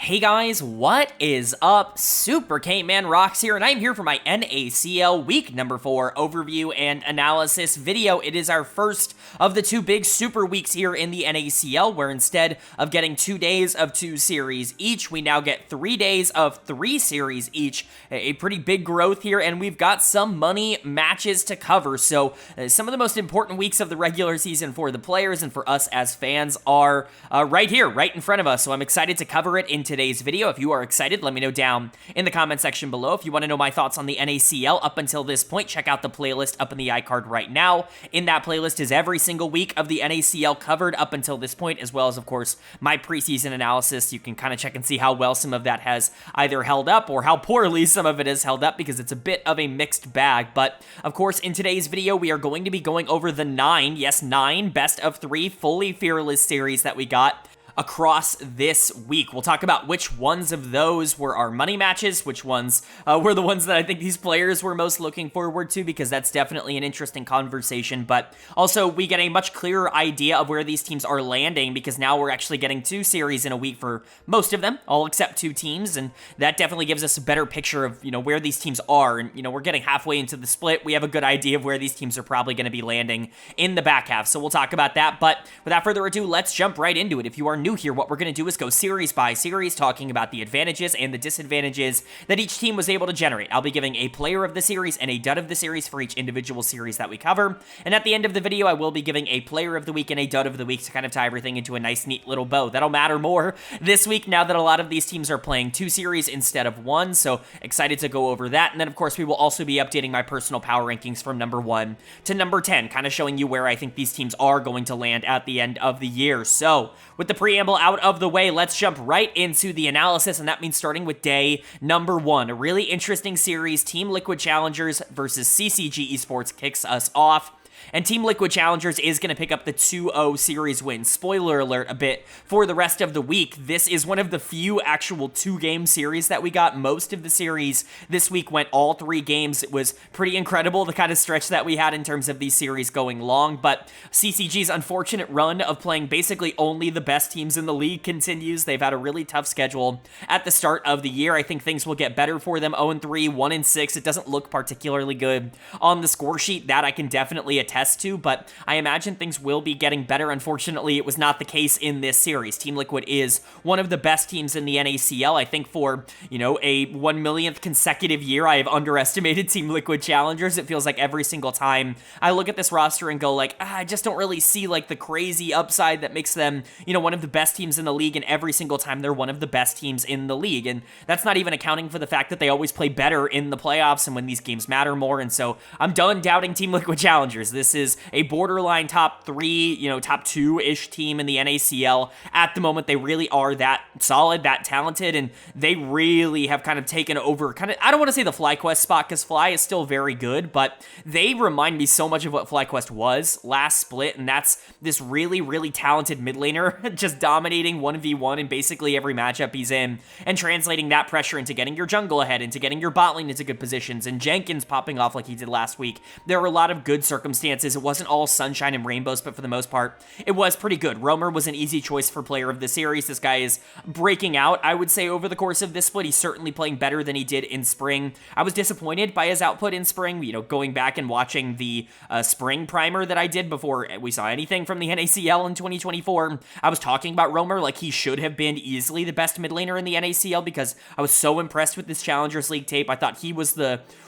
Hey guys, what is up? Super Caveman Rocks here, and I'm here for my NACL week number 4 overview and analysis video. It is our first of the two big super weeks here in the NACL, where instead of getting 2 days of 2 series each, we now get 3 days of 3 series each. A pretty big growth here, and we've got some money matches to cover. So some of the most important weeks of the regular season for the players and for us as fans are right here, right in front of us. So I'm excited to cover it in today's video. If you are excited, let me know down in the comment section below. If you want to know my thoughts on the NACL up until this point, check out the playlist up in the iCard right now. In that playlist is every single week of the NACL covered up until this point, as well as, of course, my preseason analysis. You can kind of check and see how well some of that has either held up or how poorly some of it has held up, because it's a bit of a mixed bag. But, of course, in today's video, we are going to be going over the 9 best of 3 fully fearless series that we got across this week. We'll talk about which ones of those were our money matches, which ones were the ones that I think these players were most looking forward to, because that's definitely an interesting conversation. But also, we get a much clearer idea of where these teams are landing, because now we're actually getting 2 series in a week for most of them, all except 2 teams, and that definitely gives us a better picture of, where these teams are. And, we're getting halfway into the split. We have a good idea of where these teams are probably going to be landing in the back half, so we'll talk about that. But without further ado, let's jump right into it. If you are new here, what we're going to do is go series by series, talking about the advantages and the disadvantages that each team was able to generate. I'll be giving a player of the series and a dud of the series for each individual series that we cover, and at the end of the video, I will be giving a player of the week and a dud of the week to kind of tie everything into a nice, neat little bow. That'll matter more this week now that a lot of these teams are playing 2 series instead of 1, so excited to go over that. And then, of course, we will also be updating my personal power rankings from number 1 to number 10, kind of showing you where I think these teams are going to land at the end of the year. So, with the preamble out of the way, let's jump right into the analysis, and that means starting with day number 1. A really interesting series, Team Liquid Challengers versus CCG Esports, kicks us off. And Team Liquid Challengers is going to pick up the 2-0 series win. Spoiler alert a bit for the rest of the week. This is one of the few actual 2-game series that we got. Most of the series this week went all 3 games. It was pretty incredible, the kind of stretch that we had in terms of these series going long. But CCG's unfortunate run of playing basically only the best teams in the league continues. They've had a really tough schedule at the start of the year. I think things will get better for them. 0-3, 1-6. It doesn't look particularly good on the score sheet. That I can definitely attest to, but I imagine things will be getting better. Unfortunately, it was not the case in this series. Team Liquid is one of the best teams in the NACL. I think for, a 1 millionth consecutive year, I have underestimated Team Liquid Challengers. It feels like every single time I look at this roster and go like, I just don't really see like the crazy upside that makes them, one of the best teams in the league, and every single time they're one of the best teams in the league. And that's not even accounting for the fact that they always play better in the playoffs and when these games matter more. And so I'm done doubting Team Liquid Challengers. This is a borderline top 3, top 2-ish team in the NACL. At the moment, they really are that solid, that talented, and they really have kind of taken over, I don't want to say the FlyQuest spot, because Fly is still very good, but they remind me so much of what FlyQuest was last split, and that's this really, really talented mid laner, just dominating 1v1 in basically every matchup he's in, and translating that pressure into getting your jungle ahead, into getting your bot lane into good positions, and Jenkins popping off like he did last week. There were a lot of good circumstances. It wasn't all sunshine and rainbows, but for the most part, it was pretty good. Roamer was an easy choice for player of the series. This guy is breaking out, I would say, over the course of this split. He's certainly playing better than he did in spring. I was disappointed by his output in spring, going back and watching the spring primer that I did before we saw anything from the NACL in 2024. I was talking about Roamer like he should have been easily the best mid laner in the NACL, because I was so impressed with this Challengers League tape. I thought he was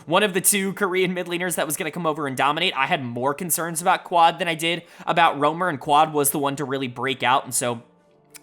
one of the 2 Korean mid laners that was going to come over and dominate. I had more concerns about Quad than I did about Roamer, and Quad was the one to really break out, and so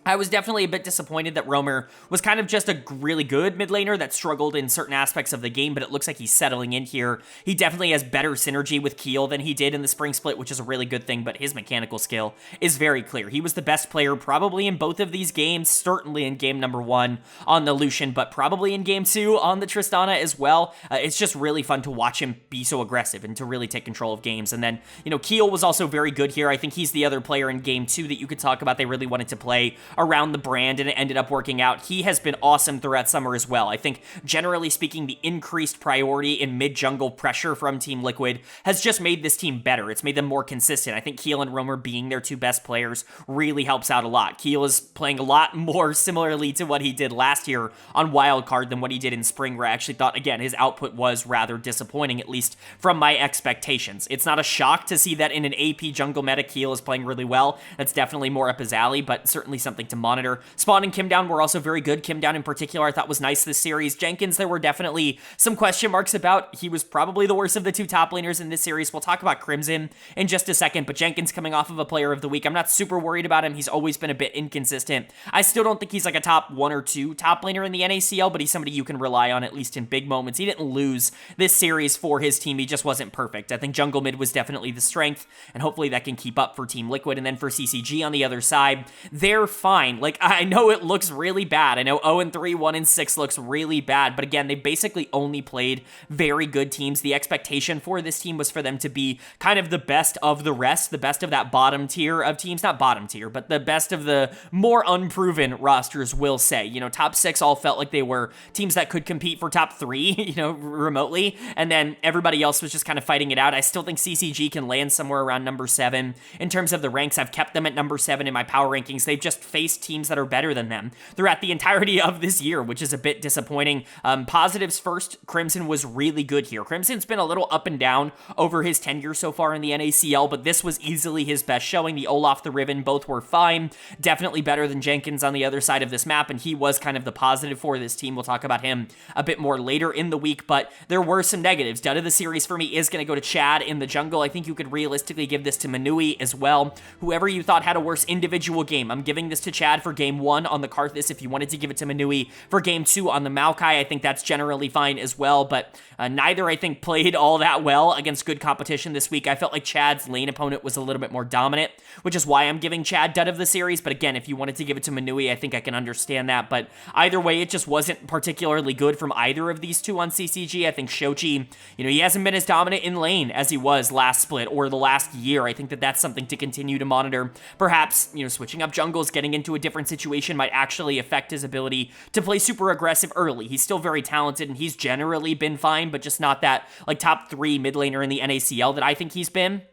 I was definitely a bit disappointed that Roamer was kind of just a really good mid laner that struggled in certain aspects of the game, but it looks like he's settling in here. He definitely has better synergy with Keel than he did in the spring split, which is a really good thing, but his mechanical skill is very clear. He was the best player probably in both of these games, certainly in game number 1 on the Lucian, but probably in game 2 on the Tristana as well. It's just really fun to watch him be so aggressive and to really take control of games. And then, Keel was also very good here. I think he's the other player in game 2 that you could talk about they really wanted to play around the brand, and it ended up working out. He has been awesome throughout summer as well. I think, generally speaking, the increased priority in mid-jungle pressure from Team Liquid has just made this team better. It's made them more consistent. I think Keel and Roamer being their two best players really helps out a lot. Keel is playing a lot more similarly to what he did last year on Wildcard than what he did in Spring, where I actually thought, again, his output was rather disappointing, at least from my expectations. It's not a shock to see that in an AP jungle meta, Keel is playing really well. That's definitely more up his alley, but certainly something to monitor. Spawn and Kim Down were also very good. Kim Down in particular I thought was nice this series. Jenkins, there were definitely some question marks about. He was probably the worst of the two top laners in this series. We'll talk about Crimson in just a second, but Jenkins coming off of a player of the week. I'm not super worried about him. He's always been a bit inconsistent. I still don't think he's like a top 1 or 2 top laner in the NACL, but he's somebody you can rely on at least in big moments. He didn't lose this series for his team. He just wasn't perfect. I think jungle mid was definitely the strength, and hopefully that can keep up for Team Liquid. And then for CCG on the other side, they're fine. Like, I know it looks really bad. I know 0-3, 1-6 looks really bad, but again, they basically only played very good teams. The expectation for this team was for them to be kind of the best of the rest, the best of that bottom tier of teams, not bottom tier, but the best of the more unproven rosters, will say. You know, top 6 all felt like they were teams that could compete for top 3, you know, remotely, and then everybody else was just kind of fighting it out. I still think CCG can land somewhere around number 7. In terms of the ranks, I've kept them at number 7 in my power rankings. They've just faced teams that are better than them throughout the entirety of this year, which is a bit disappointing. Positives first, Crimson was really good here. Crimson's been a little up and down over his tenure so far in the NACL, but this was easily his best showing. The Olaf, the Riven, both were fine. Definitely better than Jenkins on the other side of this map, and he was kind of the positive for this team. We'll talk about him a bit more later in the week, but there were some negatives. Dud of the series for me is going to go to Chad in the jungle. I think you could realistically give this to Manui as well. Whoever you thought had a worse individual game, I'm giving this to Chad for game 1 on the Karthus. If you wanted to give it to Manui for game 2 on the Maokai, I think that's generally fine as well, but neither, I think, played all that well against good competition this week. I felt like Chad's lane opponent was a little bit more dominant, which is why I'm giving Chad Dud of the series, but again, if you wanted to give it to Manui, I think I can understand that, but either way, it just wasn't particularly good from either of these two on CCG. I think Shochi, you know, he hasn't been as dominant in lane as he was last split or the last year. I think that that's something to continue to monitor. Perhaps, you know, switching up jungles, getting into a different situation might actually affect his ability to play super aggressive early. He's still very talented, and he's generally been fine, but just not that, like, top 3 mid laner in the NACL that I think he's been.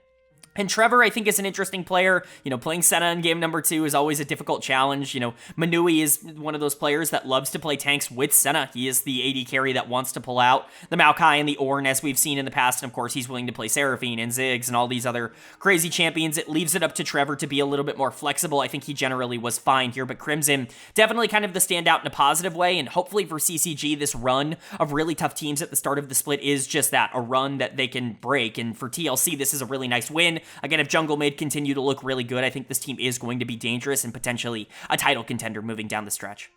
And Trevor, I think, is an interesting player. You know, playing Senna in game number 2 is always a difficult challenge. You know, Manui is one of those players that loves to play tanks with Senna. He is the AD carry that wants to pull out the Maokai and the Ornn, as we've seen in the past. And of course, he's willing to play Seraphine and Ziggs and all these other crazy champions. It leaves it up to Trevor to be a little bit more flexible. I think he generally was fine here, but Crimson definitely kind of the standout in a positive way. And hopefully for CCG, this run of really tough teams at the start of the split is just that, a run that they can break. And for TLC, this is a really nice win. Again, if jungle mid continue to look really good, I think this team is going to be dangerous and potentially a title contender moving down the stretch.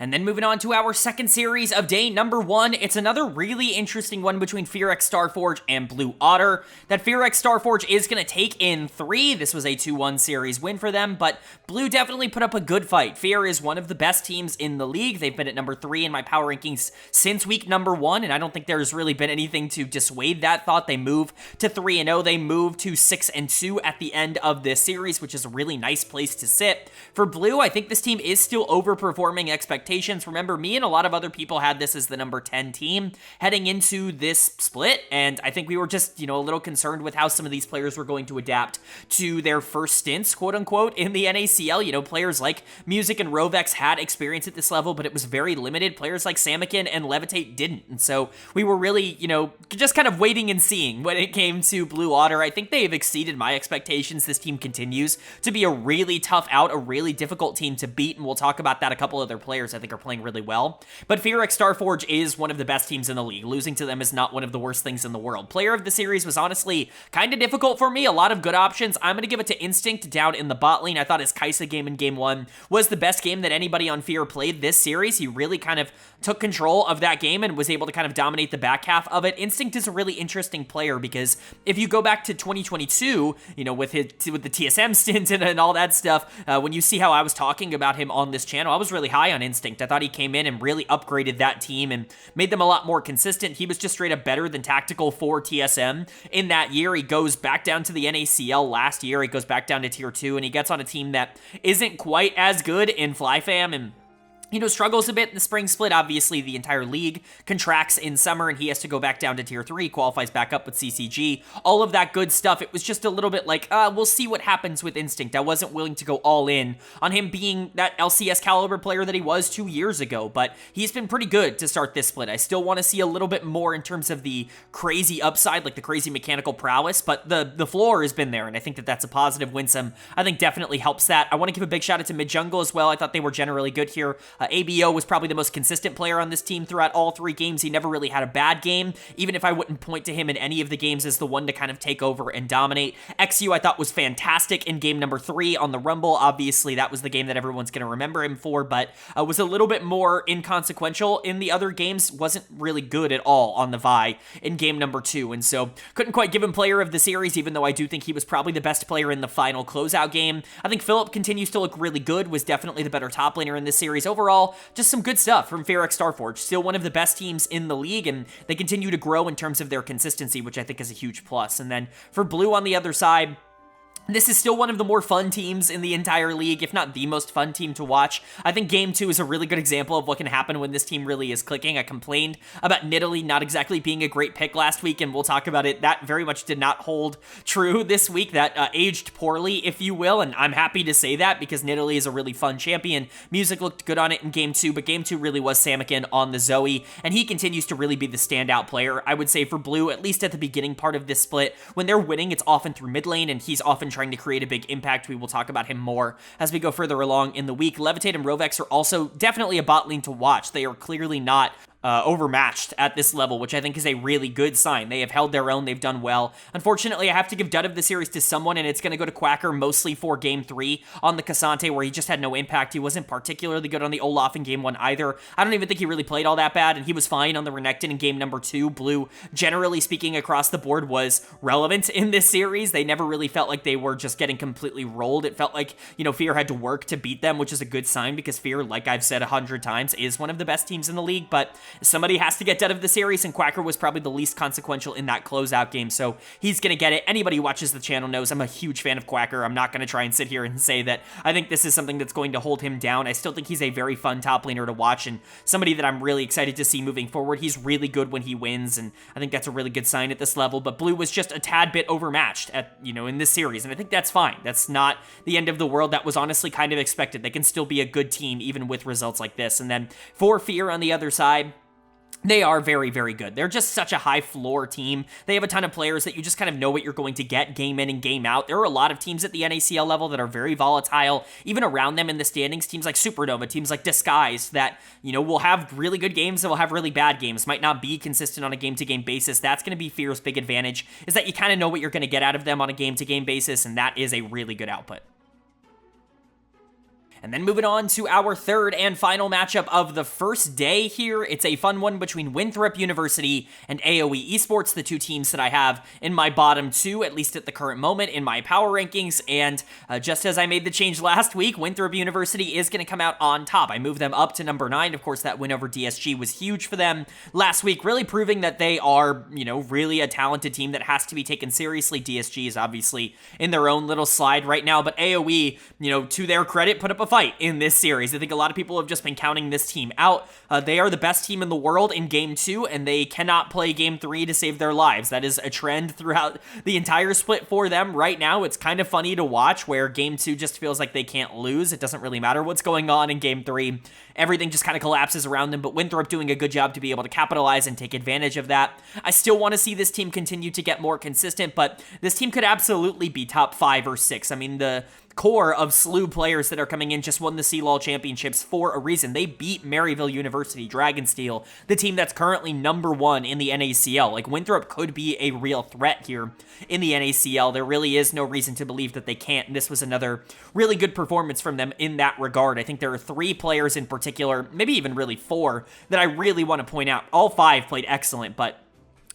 And then moving on to our second series of day number 1, it's another really interesting one between Fearx Starforge and Blue Otter. That Fearx Starforge is going to take in 3. This was a 2-1 series win for them, but Blue definitely put up a good fight. Fear is one of the best teams in the league. They've been at number 3 in my power rankings since week number 1, and I don't think there's really been anything to dissuade that thought. They move to 3-0. They move to 6-2 at the end of this series, which is a really nice place to sit. For Blue, I think this team is still overperforming expectations. Remember, me and a lot of other people had this as the number 10 team heading into this split, and I think we were just, you know, a little concerned with how some of these players were going to adapt to their first stints, quote-unquote, in the NACL. You know, players like Music and Rovex had experience at this level, but it was very limited. Players like Samikin and Levitate didn't, and so we were really, you know, just kind of waiting and seeing when it came to Blue Otter. I think they have exceeded my expectations. This team continues to be a really tough out, a really difficult team to beat, and we'll talk about that. A couple other players I think are playing really well. But Fearx Starforge is one of the best teams in the league. Losing to them is not one of the worst things in the world. Player of the series was honestly kind of difficult for me. A lot of good options. I'm going to give it to Instinct down in the bot lane. I thought his Kaisa game in game 1 was the best game that anybody on Fear played this series. He really kind of took control of that game and was able to kind of dominate the back half of it. Instinct is a really interesting player because if you go back to 2022, you know, with the TSM stint and all that stuff, when you see how I was talking about him on this channel, I was really high on Instinct Instinct. I thought he came in and really upgraded that team and made them a lot more consistent. He was just straight up better than Tactical for TSM in that year. He goes back down to the NACL last year. He goes back down to Tier 2, and he gets on a team that isn't quite as good in FlyFam, and struggles a bit in the spring split. Obviously, the entire league contracts in summer, and he has to go back down to Tier 3, qualifies back up with CCG, all of that good stuff. It was just a little bit like, we'll see what happens with Instinct. I wasn't willing to go all in on him being that LCS caliber player that he was 2 years ago, but he's been pretty good to start this split. I still want to see a little bit more in terms of the crazy upside, like the crazy mechanical prowess, but the floor has been there, and I think that that's a positive. Winsome, I think, definitely helps that. I want to give a big shout out to mid jungle as well. I thought they were generally good here. ABO was probably the most consistent player on this team throughout all 3 games. He never really had a bad game, even if I wouldn't point to him in any of the games as the one to kind of take over and dominate. XU I thought was fantastic in game number 3 on the Rumble. Obviously, that was the game that everyone's going to remember him for, but was a little bit more inconsequential in the other games. Wasn't really good at all on the Vi in game number 2, and so couldn't quite give him player of the series, even though I do think he was probably the best player in the final closeout game. I think Philip continues to look really good, was definitely the better top laner in this series. Overall, just some good stuff from Fear Starforge. Still one of the best teams in the league, and they continue to grow in terms of their consistency, which I think is a huge plus. And then for Blue on the other side, this is still one of the more fun teams in the entire league, if not the most fun team to watch. I think Game 2 is a really good example of what can happen when this team really is clicking. I complained about Nidalee not exactly being a great pick last week, and we'll talk about it. That very much did not hold true this week. That aged poorly, if you will, and I'm happy to say that because Nidalee is a really fun champion. Music looked good on it in Game 2, but Game 2 really was Samakin on the Zoe, and he continues to really be the standout player, I would say, for Blue, at least at the beginning part of this split. When they're winning, it's often through mid lane, and he's often trying to create a big impact. We will talk about him more as we go further along in the week. Levitate and Rovex are also definitely a bot lane to watch. They are clearly not overmatched at this level, which I think is a really good sign. They have held their own. They've done well. Unfortunately, I have to give dud of the series to someone, and it's going to go to Quacker, mostly for Game 3 on the Cassante, where he just had no impact. He wasn't particularly good on the Olaf in Game 1 either. I don't even think he really played all that bad, and he was fine on the Renekton in Game number 2. Blue, generally speaking, across the board was relevant in this series. They never really felt like they were just getting completely rolled. It felt like, Fear had to work to beat them, which is a good sign because Fear, like I've said 100 times, is one of the best teams in the league, but somebody has to get dead of the series, and Quacker was probably the least consequential in that closeout game, so he's going to get it. Anybody who watches the channel knows I'm a huge fan of Quacker. I'm not going to try and sit here and say that I think this is something that's going to hold him down. I still think he's a very fun top laner to watch and somebody that I'm really excited to see moving forward. He's really good when he wins, and I think that's a really good sign at this level, but Blue was just a tad bit overmatched in this series, and I think that's fine. That's not the end of the world. That was honestly kind of expected. They can still be a good team even with results like this. And then for Fear on the other side, they are very, very good. They're just such a high floor team. They have a ton of players that you just kind of know what you're going to get game in and game out. There are a lot of teams at the NACL level that are very volatile, even around them in the standings. Teams like Supernova, teams like Disguise that, will have really good games and will have really bad games. Might not be consistent on a game-to-game basis. That's going to be Fear's big advantage, is that you kind of know what you're going to get out of them on a game-to-game basis, and that is a really good output. And then moving on to our third and final matchup of the first day here. It's a fun one between Winthrop University and AOE Esports, the two teams that I have in my bottom 2, at least at the current moment, in my power rankings. And just as I made the change last week, Winthrop University is going to come out on top. I moved them up to number 9. Of course, that win over DSG was huge for them last week, really proving that they are, really a talented team that has to be taken seriously. DSG is obviously in their own little slide right now, but AOE, to their credit, put up a fight in this series. I think a lot of people have just been counting this team out. They are the best team in the world in Game 2, and they cannot play Game 3 to save their lives. That is a trend throughout the entire split for them right now. It's kind of funny to watch where Game 2 just feels like they can't lose. It doesn't really matter what's going on in Game 3. Everything just kind of collapses around them, but Winthrop doing a good job to be able to capitalize and take advantage of that. I still want to see this team continue to get more consistent, but this team could absolutely be top 5 or 6. I mean, the core of slew players that are coming in just won the CLOL championships for a reason. They beat Maryville University, Dragonsteel, the team that's currently number 1 in the NACL. Like, Winthrop could be a real threat here in the NACL. There really is no reason to believe that they can't, and this was another really good performance from them in that regard. I think there are 3 players in particular, maybe even really 4, that I really want to point out. All 5 played excellent, but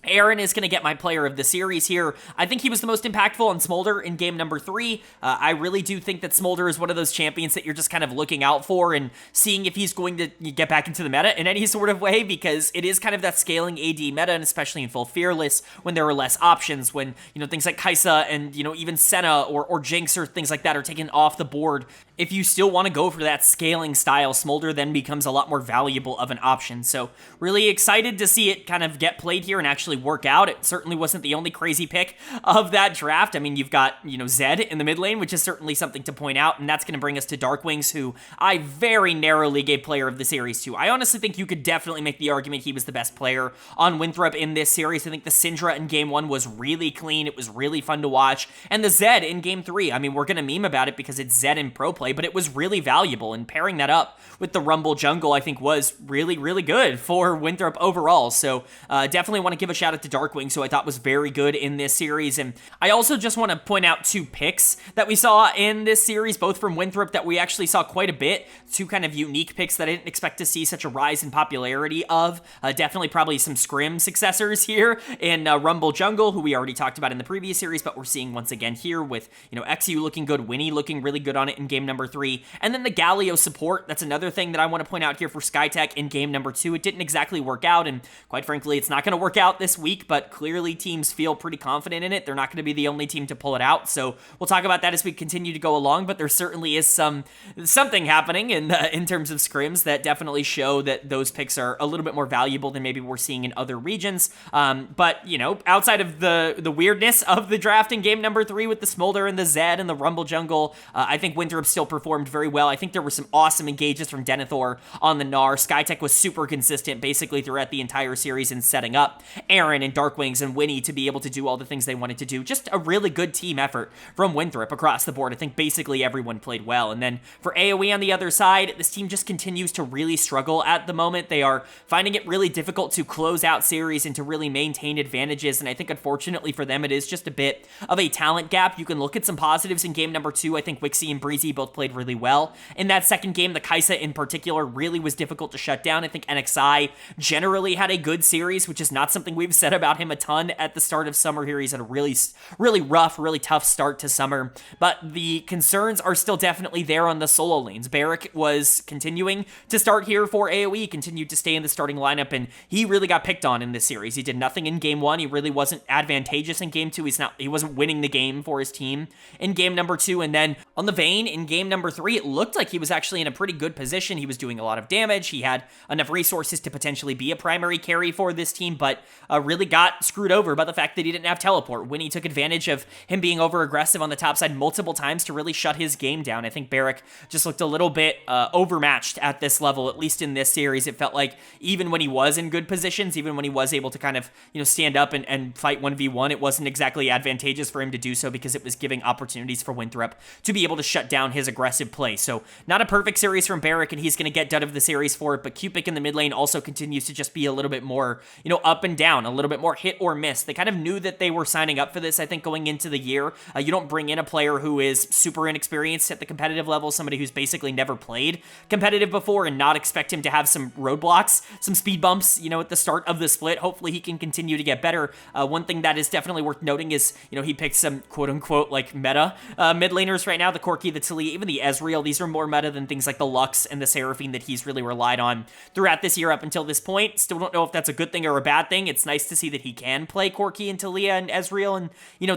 Aaron is going to get my player of the series here. I think he was the most impactful on Smolder in game number 3. I really do think that Smolder is one of those champions that you're just kind of looking out for and seeing if he's going to get back into the meta in any sort of way, because it is kind of that scaling AD meta, and especially in full Fearless, when there are less options, when, things like Kai'Sa and, even Senna or Jinx or things like that are taken off the board. If you still want to go for that scaling style, Smolder then becomes a lot more valuable of an option. So really excited to see it kind of get played here and actually work out. It certainly wasn't the only crazy pick of that draft. I mean, you've got, Zed in the mid lane, which is certainly something to point out, and that's going to bring us to Darkwings, who I very narrowly gave player of the series to. I honestly think you could definitely make the argument he was the best player on Winthrop in this series. I think the Syndra in game 1 was really clean. It was really fun to watch. And the Zed in game 3, I mean, we're going to meme about it because it's Zed in pro play, but it was really valuable, and pairing that up with the Rumble jungle, I think, was really, really good for Winthrop overall. So definitely want to give a shout out to Darkwings, who I thought was very good in this series. And I also just want to point out 2 picks that we saw in this series, both from Winthrop, that we actually saw quite a bit. 2 kind of unique picks that I didn't expect to see such a rise in popularity of. Definitely probably some Scrim successors here in Rumble jungle, who we already talked about in the previous series, but we're seeing once again here with, XU looking good, Winnie looking really good on it in game number 3. And then the Galio support, that's another thing that I want to point out here for Skytech in game number 2. It didn't exactly work out, and quite frankly, it's not going to work out this week, but clearly teams feel pretty confident in it. They're not going to be the only team to pull it out, so we'll talk about that as we continue to go along, but there certainly is something happening in terms of scrims that definitely show that those picks are a little bit more valuable than maybe we're seeing in other regions. But, outside of the weirdness of the draft in game number 3 with the Smolder and the Zed and the Rumble jungle, I think Winthrop still performed very well. I think there were some awesome engages from Denethor on the Gnar. Skytech was super consistent basically throughout the entire series in setting up Aaron and Darkwings and Winnie to be able to do all the things they wanted to do. Just a really good team effort from Winthrop across the board. I think basically everyone played well. And then for AOE on the other side, this team just continues to really struggle at the moment. They are finding it really difficult to close out series and to really maintain advantages. And I think unfortunately for them, it is just a bit of a talent gap. You can look at some positives in game number 2. I think Wixie and Breezy both played really well. In that second game, the Kai'Sa in particular really was difficult to shut down. I think NXI generally had a good series, which is not something we've said about him a ton at the start of summer here. He's had a really rough, really tough start to summer, but the concerns are still definitely there on the solo lanes. Barrick was continuing to start here for AOE, continued to stay in the starting lineup, and he really got picked on in this series. He did nothing in game 1. He really wasn't advantageous in game 2. He wasn't winning the game for his team in game number 2, and then on the Vayne in game number 3, it looked like he was actually in a pretty good position. He was doing a lot of damage. He had enough resources to potentially be a primary carry for this team, but really got screwed over by the fact that he didn't have teleport. Winnie took advantage of him being over-aggressive on the top side multiple times to really shut his game down. I think Barrick just looked a little bit overmatched at this level, at least in this series. It felt like even when he was in good positions, even when he was able to kind of, stand up and fight 1v1, it wasn't exactly advantageous for him to do so because it was giving opportunities for Winthrop to be able to shut down his aggressive play. So not a perfect series from Barrick, and he's going to get dud of the series for it, but Cupic in the mid lane also continues to just be a little bit more, up and down, a little bit more hit or miss. They kind of knew that they were signing up for this, I think, going into the year. You don't bring in a player who is super inexperienced at the competitive level, somebody who's basically never played competitive before, and not expect him to have some roadblocks, some speed bumps, at the start of the split. Hopefully he can continue to get better. One thing that is definitely worth noting is, he picked some quote-unquote, like, meta mid laners right now, the Corki, the Talia, even the Ezreal. These are more meta than things like the Lux and the Seraphine that he's really relied on throughout this year up until this point. Still don't know if that's a good thing or a bad thing. It's nice to see that he can play Corki and Talia and Ezreal and,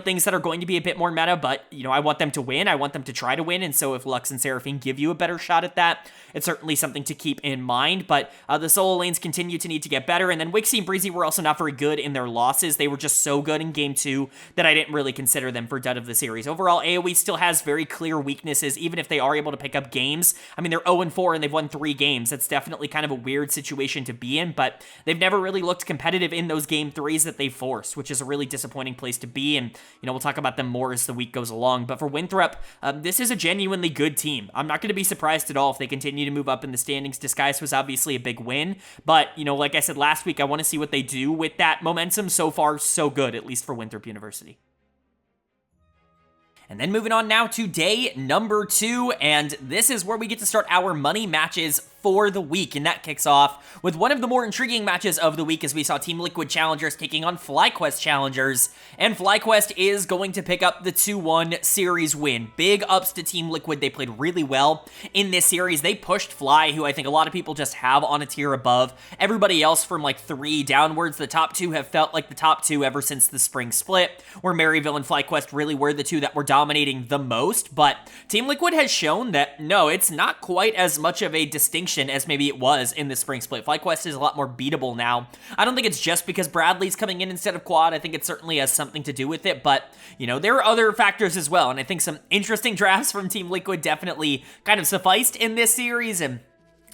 things that are going to be a bit more meta, but, I want them to win. I want them to try to win, and so if Lux and Seraphine give you a better shot at that, it's certainly something to keep in mind, but the solo lanes continue to need to get better, and then Wixie and Breezy were also not very good in their losses. They were just so good in game 2 that I didn't really consider them for dud of the series. Overall, AOE still has very clear weaknesses, even if they are able to pick up games. I mean, they're 0-4 and they've won 3 games. That's definitely kind of a weird situation to be in, but they've never really looked competitive in those game 3s that they forced, which is a really disappointing place to be, and, we'll talk about them more as the week goes along. But for Winthrop, this is a genuinely good team. I'm not going to be surprised at all if they continue to move up in the standings. Disguise was obviously a big win, but, like I said last week, I want to see what they do with that momentum. So far, so good, at least for Winthrop University. And then moving on now to day number 2, and this is where we get to start our money matches for the week, and that kicks off with one of the more intriguing matches of the week as we saw Team Liquid Challengers taking on FlyQuest Challengers, and FlyQuest is going to pick up the 2-1 series win. Big ups to Team Liquid. They played really well in this series. They pushed Fly, who I think a lot of people just have on a tier above everybody else from like 3 downwards. The top 2 have felt like the top 2 ever since the spring split, where Maryville and FlyQuest really were the 2 that were dominating the most, but Team Liquid has shown that, no, it's not quite as much of a distinction as maybe it was in the spring split. FlyQuest is a lot more beatable now. I don't think it's just because Bradley's coming in instead of Quad. I think it certainly has something to do with it, but, you know, there are other factors as well, and I think some interesting drafts from Team Liquid definitely kind of sufficed in this series, and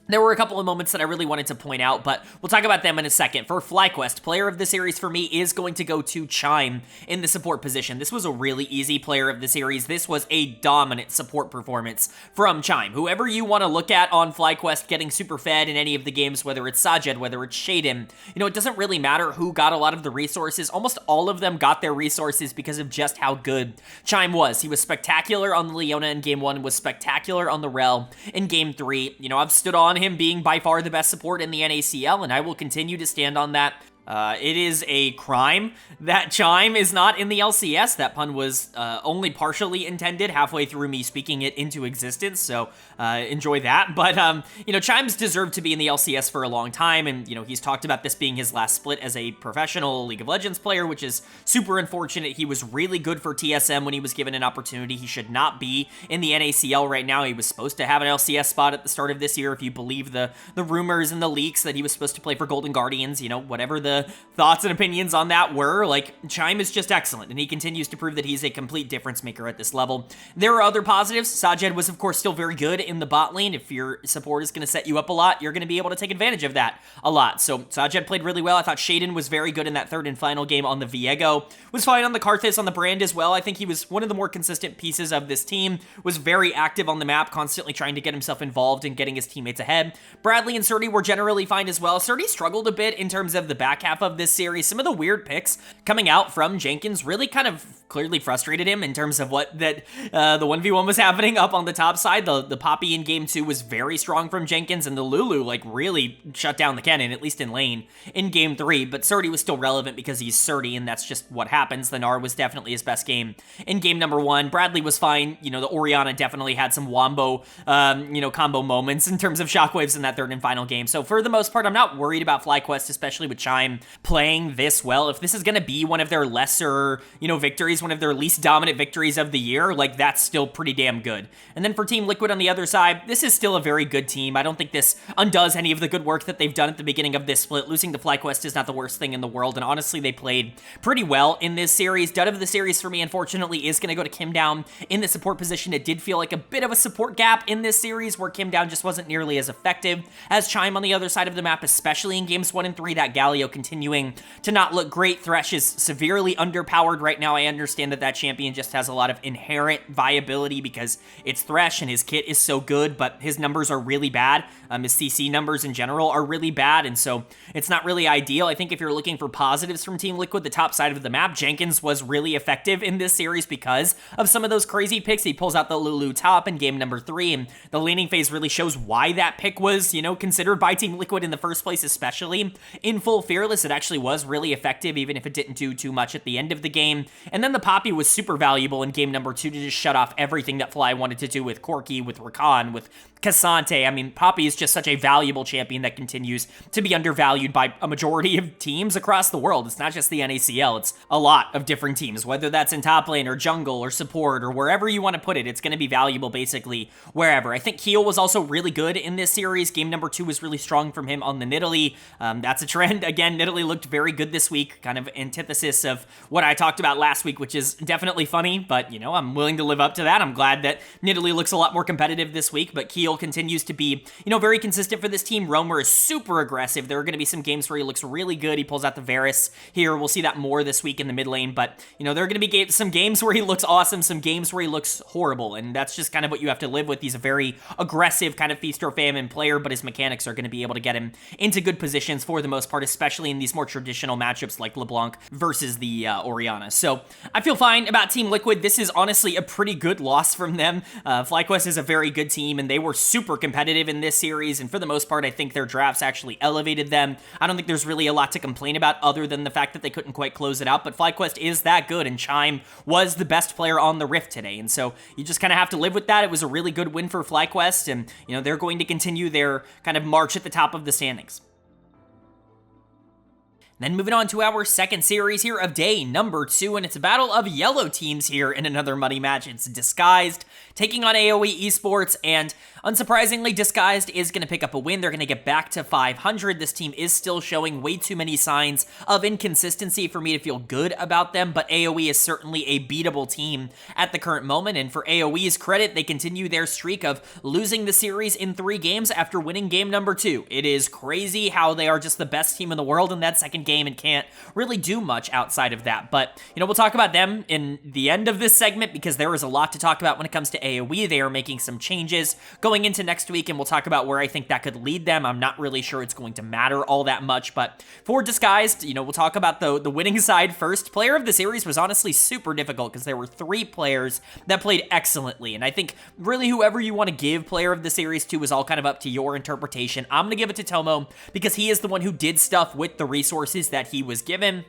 there were a couple of moments that I really wanted to point out, but we'll talk about them in a second. For FlyQuest, player of the series for me is going to go to Chime in the support position. This was a really easy player of the series. This was a dominant support performance from Chime. Whoever you want to look at on FlyQuest getting super fed in any of the games, whether it's Sajed, whether it's Shaden, you know, it doesn't really matter who got a lot of the resources. Almost all of them got their resources because of just how good Chime was. He was spectacular on the Leona in Game 1, was spectacular on the Rel in Game 3. You know, I've stood on him being by far the best support in the NACL, and I will continue to stand on that. It is a crime that Chime is not in the LCS. That pun was only partially intended, halfway through me speaking it into existence, so enjoy that. But, you know, Chime's deserved to be in the LCS for a long time, and, you know, he's talked about this being his last split as a professional League of Legends player, which is super unfortunate. He was really good for TSM when he was given an opportunity. He should not be in the NACL right now. He was supposed to have an LCS spot at the start of this year, if you believe the rumors and the leaks that he was supposed to play for Golden Guardians, you know, whatever the thoughts and opinions on that were. Like, Chime is just excellent, and he continues to prove that he's a complete difference maker at this level. There are other positives. Sajed was, of course, still very good in the bot lane. If your support is going to set you up a lot, you're going to be able to take advantage of that a lot. So Sajed played really well. I thought Shaden was very good in that third and final game on the Viego. Was fine on the Karthus, on the Brand as well. I think he was one of the more consistent pieces of this team. Was very active on the map, constantly trying to get himself involved and getting his teammates ahead. Bradley and Surdy were generally fine as well. Surdy struggled a bit in terms of the back half of this series. Some of the weird picks coming out from Jenkins really kind of clearly frustrated him in terms of what the 1v1 was happening up on the top side. The Poppy in Game 2 was very strong from Jenkins, and the Lulu like really shut down the cannon, at least in lane, in Game 3, but Surdy was still relevant because he's Surdy, and that's just what happens. The Gnar was definitely his best game in Game number 1. Bradley was fine. You know, the Orianna definitely had some wombo, you know, combo moments in terms of shockwaves in that third and final game. So for the most part, I'm not worried about FlyQuest, especially with Chime playing this well. If this is going to be one of their lesser, you know, victories, one of their least dominant victories of the year, like, that's still pretty damn good. And then for Team Liquid on the other side, this is still a very good team. I don't think this undoes any of the good work that they've done at the beginning of this split. Losing to FlyQuest is not the worst thing in the world, and honestly, they played pretty well in this series. Dud of the series for me, unfortunately, is going to go to Kim Down in the support position. It did feel like a bit of a support gap in this series where Kim Down just wasn't nearly as effective as Chime on the other side of the map, especially in games 1 and 3. That Galio continuing to not look great. Thresh is severely underpowered right now. I understand that that champion just has a lot of inherent viability because it's Thresh and his kit is so good, but his numbers are really bad. His CC numbers in general are really bad, and so it's not really ideal. I think if you're looking for positives from Team Liquid, the top side of the map, Jenkins was really effective in this series because of some of those crazy picks. He pulls out the Lulu top in game number 3, and the laning phase really shows why that pick was, you know, considered by Team Liquid in the first place, especially in full Fearless. It actually was really effective, even if it didn't do too much at the end of the game. And then the Poppy was super valuable in game number 2 to just shut off everything that Fly wanted to do with Corki, with Rakan, with Cassante. I mean, Poppy is just such a valuable champion that continues to be undervalued by a majority of teams across the world. It's not just the NACL, it's a lot of different teams, whether that's in top lane or jungle or support or wherever you want to put it. It's going to be valuable basically wherever. I think Keel was also really good in this series. Game number 2 was really strong from him on the Nidalee. That's a trend. Again, Nidalee looked very good this week, kind of antithesis of what I talked about last week, which is definitely funny, but, you know, I'm willing to live up to that. I'm glad that Nidalee looks a lot more competitive this week, but Keel continues to be, you know, very consistent for this team. Roamer is super aggressive. There are going to be some games where he looks really good. He pulls out the Varus here. We'll see that more this week in the mid lane, but, you know, there are going to be some games where he looks awesome, some games where he looks horrible, and that's just kind of what you have to live with. He's a very aggressive kind of feast or famine player, but his mechanics are going to be able to get him into good positions for the most part, especially in these more traditional matchups like LeBlanc versus the Orianna. So I feel fine about Team Liquid. This is honestly a pretty good loss from them. FlyQuest is a very good team, and they were super competitive in this series, and for the most part, I think their drafts actually elevated them. I don't think there's really a lot to complain about other than the fact that they couldn't quite close it out, but FlyQuest is that good, and Chime was the best player on the Rift today, and so you just kind of have to live with that. It was a really good win for FlyQuest, and, you know, they're going to continue their kind of march at the top of the standings. Then moving on to our second series here of day number 2, and it's a battle of yellow teams here in another money match. It's Disguised taking on AOE Esports, and unsurprisingly, Disguised is going to pick up a win. They're going to get back to 500. This team is still showing way too many signs of inconsistency for me to feel good about them, but AOE is certainly a beatable team at the current moment, and for AOE's credit, they continue their streak of losing the series in 3 games after winning game number 2. It is crazy how they are just the best team in the world in that second game and can't really do much outside of that. But, you know, we'll talk about them in the end of this segment because there is a lot to talk about when it comes to AOE. They are making some changes going into next week, and we'll talk about where I think that could lead them. I'm not really sure it's going to matter all that much, but for Disguised, you know, we'll talk about the winning side first. Player of the series was honestly super difficult because there were 3 players that played excellently, and I think really whoever you want to give player of the series to is all kind of up to your interpretation. I'm going to give it to Tomo because he is the one who did stuff with the resources that he was given.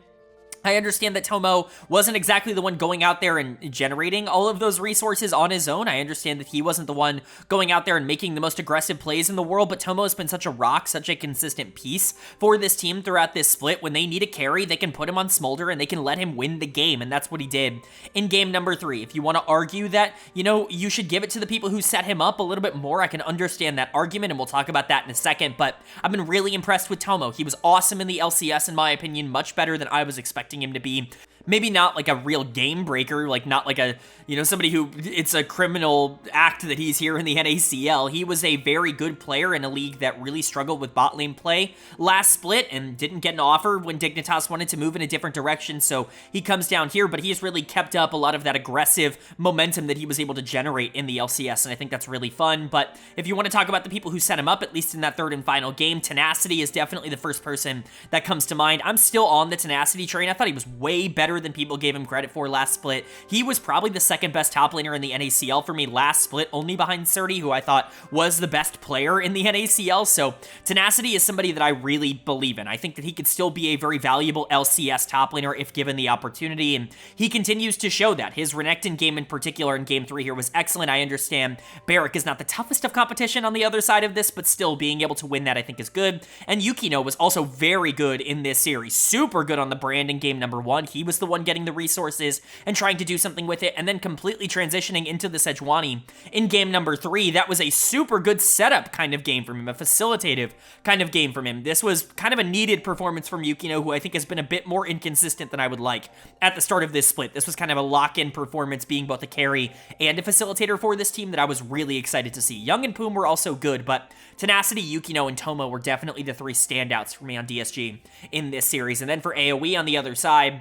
I understand that Tomo wasn't exactly the one going out there and generating all of those resources on his own. I understand that he wasn't the one going out there and making the most aggressive plays in the world, but Tomo has been such a rock, such a consistent piece for this team throughout this split. When they need a carry, they can put him on Smolder and they can let him win the game, and that's what he did in game number 3. If you want to argue that, you know, you should give it to the people who set him up a little bit more, I can understand that argument, and we'll talk about that in a second, but I've been really impressed with Tomo. He was awesome in the LCS, in my opinion, much better than I was expecting him to be. Maybe not like a real game breaker, like not like a, you know, somebody who it's a criminal act that he's here in the NACL. He was a very good player in a league that really struggled with bot lane play last split and didn't get an offer when Dignitas wanted to move in a different direction. So he comes down here, but he's really kept up a lot of that aggressive momentum that he was able to generate in the LCS. And I think that's really fun. But if you want to talk about the people who set him up, at least in that third and final game, Tenacity is definitely the first person that comes to mind. I'm still on the Tenacity train. I thought he was way better than people gave him credit for last split. He was probably the second best top laner in the NACL for me last split, only behind Surdy, who I thought was the best player in the NACL. So Tenacity is somebody that I really believe in. I think that he could still be a very valuable LCS top laner if given the opportunity, and he continues to show that. His Renekton game in particular in game 3 here was excellent. I understand Barrack is not the toughest of competition on the other side of this, but still being able to win that I think is good. And Yukino was also very good in this series. Super good on the brand in game number 1. He was the one getting the resources and trying to do something with it, and then completely transitioning into the Sejuani in game number 3. That was a super good setup kind of game from him, a facilitative kind of game from him. This was kind of a needed performance from Yukino, who I think has been a bit more inconsistent than I would like at the start of this split. This was kind of a lock-in performance, being both a carry and a facilitator for this team that I was really excited to see. Young and Poom were also good, but Tenacity, Yukino, and Tomo were definitely the 3 standouts for me on DSG in this series. And then for AOE on the other side,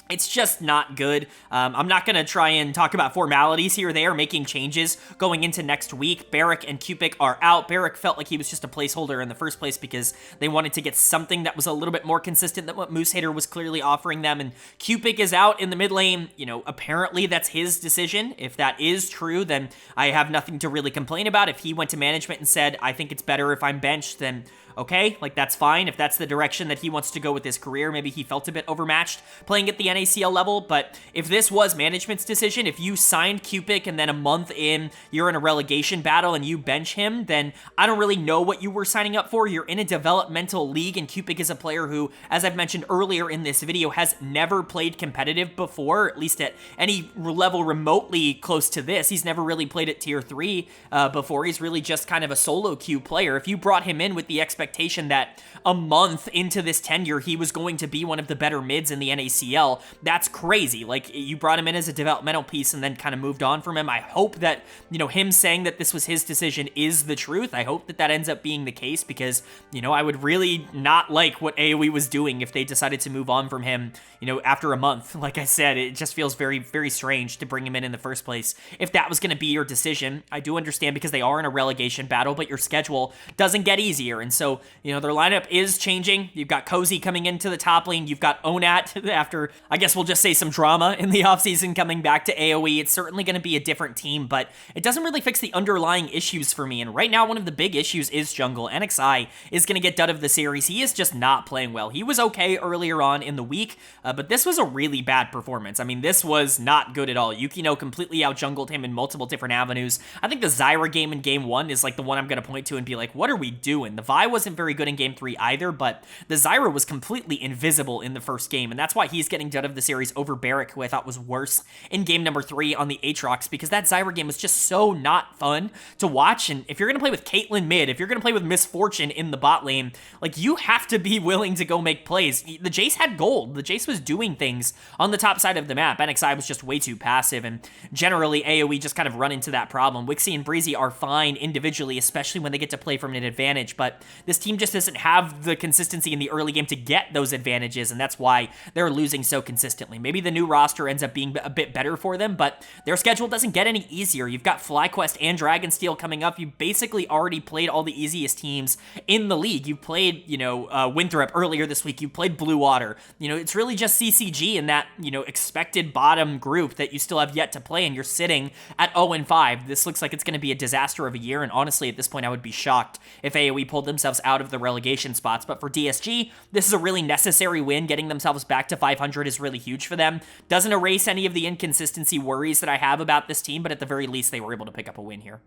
it's just not good. I'm not going to try and talk about formalities here. They are making changes going into next week. Barrack and Cupik are out. Barrack felt like he was just a placeholder in the first place because they wanted to get something that was a little bit more consistent than what Moosehater was clearly offering them. And Cupik is out in the mid lane. You know, apparently that's his decision. If that is true, then I have nothing to really complain about. If he went to management and said, I think it's better if I'm benched, then okay, like that's fine. If that's the direction that he wants to go with his career, maybe he felt a bit overmatched playing at the NACL level, but if this was management's decision, if you signed Cupik and then a month in, you're in a relegation battle and you bench him, then I don't really know what you were signing up for. You're in a developmental league, and Cupik is a player who, as I've mentioned earlier in this video, has never played competitive before, at least at any level remotely close to this. He's never really played at tier 3 before. He's really just kind of a solo queue player. If you brought him in with the expectation that a month into this tenure, he was going to be one of the better mids in the NACL, that's crazy. Like, you brought him in as a developmental piece and then kind of moved on from him. I hope that, you know, him saying that this was his decision is the truth. I hope that that ends up being the case because, you know, I would really not like what AOE was doing if they decided to move on from him, you know, after a month. Like I said, it just feels very, very strange to bring him in the first place if that was going to be your decision. I do understand because they are in a relegation battle, but your schedule doesn't get easier, and so So, their lineup is changing. You've got Cozy coming into the top lane. You've got Onat after, I guess we'll just say, some drama in the offseason coming back to AOE. It's certainly going to be a different team, but it doesn't really fix the underlying issues for me. And right now, one of the big issues is jungle. NXI is going to get dud of the series. He is just not playing well. He was okay earlier on in the week, but this was a really bad performance. I mean, this was not good at all. Yukino completely out-jungled him in multiple different avenues. I think the Zyra game in game 1 is like the one I'm going to point to and be like, what are we doing? The Vi wasn't very good in game 3 either, but the Zyra was completely invisible in the first game, and that's why he's getting dud of the series over Barrick, who I thought was worse in game number 3 on the Aatrox, because that Zyra game was just so not fun to watch. And if you're going to play with Caitlyn mid, if you're going to play with Misfortune in the bot lane, like, you have to be willing to go make plays. The Jace had gold. The Jace was doing things on the top side of the map. NXI was just way too passive, and generally AoE just kind of run into that problem. Wixie and Breezy are fine individually, especially when they get to play from an advantage, but this team just doesn't have the consistency in the early game to get those advantages, and that's why they're losing so consistently. Maybe the new roster ends up being a bit better for them, but their schedule doesn't get any easier. You've got FlyQuest and Dragonsteel coming up. You basically already played all the easiest teams in the league. You played, Winthrop earlier this week. You played Blue Otter. It's really just CCG in that, expected bottom group that you still have yet to play, and you're sitting at 0-5. This looks like it's going to be a disaster of a year, and honestly, at this point, I would be shocked if AoE pulled themselves out of the relegation spots. But for DSG, this is a really necessary win. Getting themselves back to 500 is really huge for them. Doesn't erase any of the inconsistency worries that I have about this team, but at the very least, they were able to pick up a win here.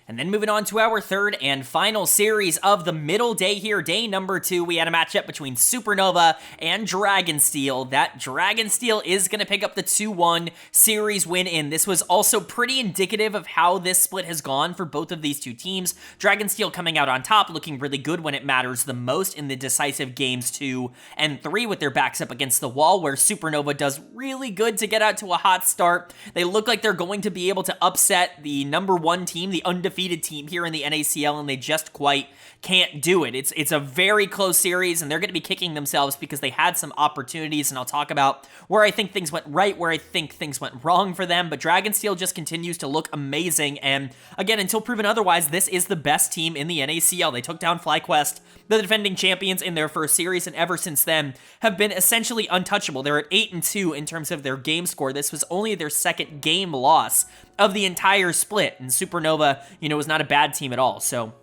And then moving on to our third and final series of the middle day here, day number 2, we had a matchup between Supernova and Dragonsteel. That Dragonsteel is going to pick up the 2-1 series win in. This was also pretty indicative of how this split has gone for both of these two teams. Dragonsteel coming out on top, looking really good when it matters the most in the decisive games 2 and 3 with their backs up against the wall, where Supernova does really good to get out to a hot start. They look like they're going to be able to upset the number 1 team, the undefeated team here in the NACL, and they just quite can't do it. It's a very close series, and they're going to be kicking themselves because they had some opportunities, and I'll talk about where I think things went right, where I think things went wrong for them, but Dragonsteel just continues to look amazing, and again, until proven otherwise, this is the best team in the NACL. They took down FlyQuest, the defending champions, in their first series, and ever since then have been essentially untouchable. They're at 8-2 in terms of their game score. This was only their second game loss of the entire split, and Supernova, was not a bad team at all. So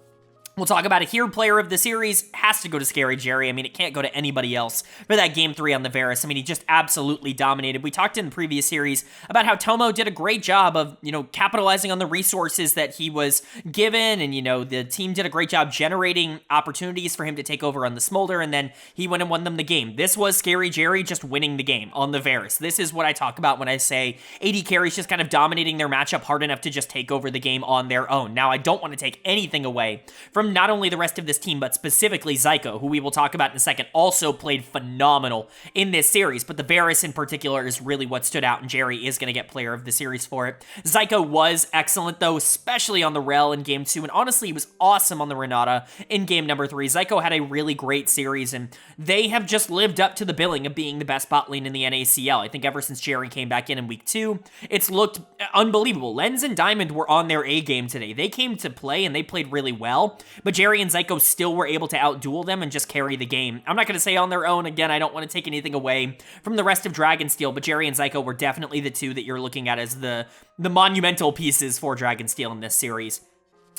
we'll talk about it here. Player of the series has to go to Scary Jerry. I mean, it can't go to anybody else for that Game 3 on the Varus. I mean, he just absolutely dominated. We talked in the previous series about how Tomo did a great job of, capitalizing on the resources that he was given, and, the team did a great job generating opportunities for him to take over on the Smolder, and then he went and won them the game. This was Scary Jerry just winning the game on the Varus. This is what I talk about when I say AD carries just kind of dominating their matchup hard enough to just take over the game on their own. Now, I don't want to take anything away from not only the rest of this team, but specifically Zyko, who we will talk about in a second, also played phenomenal in this series, but the Varus in particular is really what stood out, and Jerry is going to get player of the series for it. Zyko was excellent, though, especially on the Rel in game 2, and honestly, he was awesome on the Renata in game number 3. Zyko had a really great series, and they have just lived up to the billing of being the best bot lane in the NACL. I think ever since Jerry came back in week 2, it's looked unbelievable. Lens and Diamond were on their A game today. They came to play, and they played really well, but Jerry and Zyko still were able to outduel them and just carry the game. I'm not going to say on their own. Again, I don't want to take anything away from the rest of Dragonsteel, but Jerry and Zyko were definitely the two that you're looking at as the monumental pieces for Dragonsteel in this series.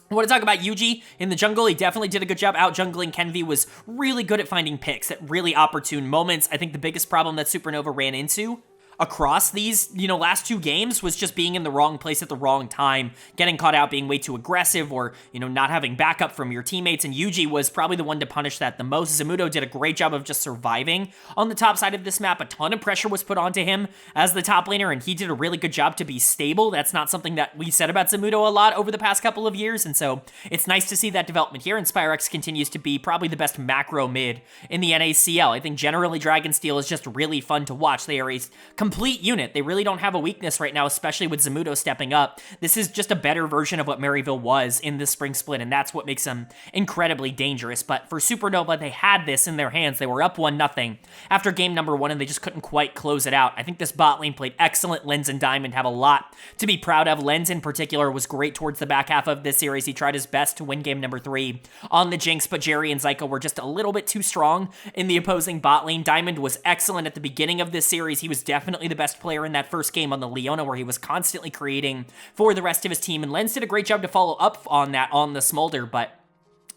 I want to talk about Yuji in the jungle. He definitely did a good job out-jungling. Kenvi was really good at finding picks at really opportune moments. I think the biggest problem that Supernova ran into across these, last 2 games was just being in the wrong place at the wrong time, getting caught out being way too aggressive, or, not having backup from your teammates, and Yuji was probably the one to punish that the most. Zamudo did a great job of just surviving on the top side of this map. A ton of pressure was put onto him as the top laner, and he did a really good job to be stable. That's not something that we said about Zamudo a lot over the past couple of years, and so it's nice to see that development here, and Spyrex continues to be probably the best macro mid in the NACL. I think generally Dragonsteel is just really fun to watch. They are a complete unit. They really don't have a weakness right now, especially with Zamudo stepping up. This is just a better version of what Maryville was in this spring split, and that's what makes them incredibly dangerous. But for Supernova, they had this in their hands. They were up 1-0 after game number 1, and they just couldn't quite close it out. I think this bot lane played excellent. Lens and Diamond have a lot to be proud of. Lens in particular was great towards the back half of this series. He tried his best to win game number 3 on the Jinx, but Jerry and Zyko were just a little bit too strong in the opposing bot lane. Diamond was excellent at the beginning of this series. He was definitely the best player in that first game on the Leona, where he was constantly creating for the rest of his team, and Lens did a great job to follow up on that on the Smolder, but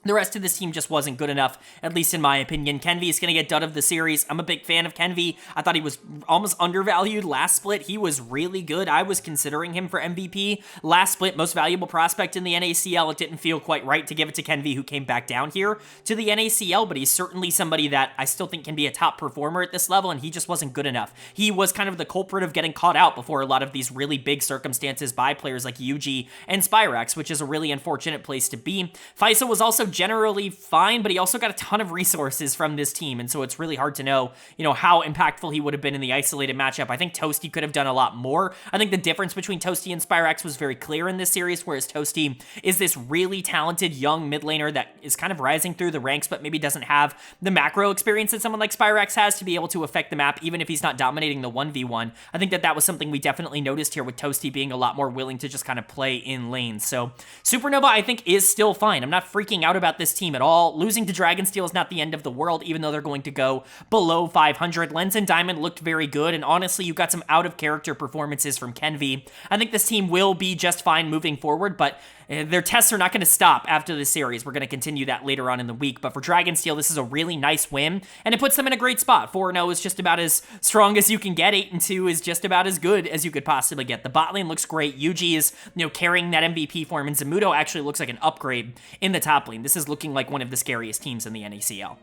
the rest of this team just wasn't good enough, at least in my opinion. Kenvi is going to get dud of the series. I'm a big fan of Kenvi. I thought he was almost undervalued last split. He was really good. I was considering him for MVP last split, most valuable prospect in the NACL. It didn't feel quite right to give it to Kenvi, who came back down here to the NACL, but he's certainly somebody that I still think can be a top performer at this level, and he just wasn't good enough. He was kind of the culprit of getting caught out before a lot of these really big circumstances by players like Yuji and Spyrax, which is a really unfortunate place to be. Faisal was also generally fine, but he also got a ton of resources from this team, and so it's really hard to know, how impactful he would have been in the isolated matchup. I think Toasty could have done a lot more. I think the difference between Toasty and Spyrax was very clear in this series, whereas Toasty is this really talented young mid laner that is kind of rising through the ranks, but maybe doesn't have the macro experience that someone like Spyrax has to be able to affect the map, even if he's not dominating the 1v1. I think that was something we definitely noticed here, with Toasty being a lot more willing to just kind of play in lanes. So Supernova, I think, is still fine. I'm not freaking out about this team at all. Losing to Dragonsteel is not the end of the world, even though they're going to go below 500. Lens and Diamond looked very good, and honestly, you got some out-of-character performances from Kenvi. I think this team will be just fine moving forward, but their tests are not going to stop after this series. We're going to continue that later on in the week, but for Dragonsteel, this is a really nice win, and it puts them in a great spot. 4-0 is just about as strong as you can get. 8-2 is just about as good as you could possibly get. The bot lane looks great. Yuji is, carrying that MVP form, and Zamudo actually looks like an upgrade in the top lane. This is looking like one of the scariest teams in the NACL.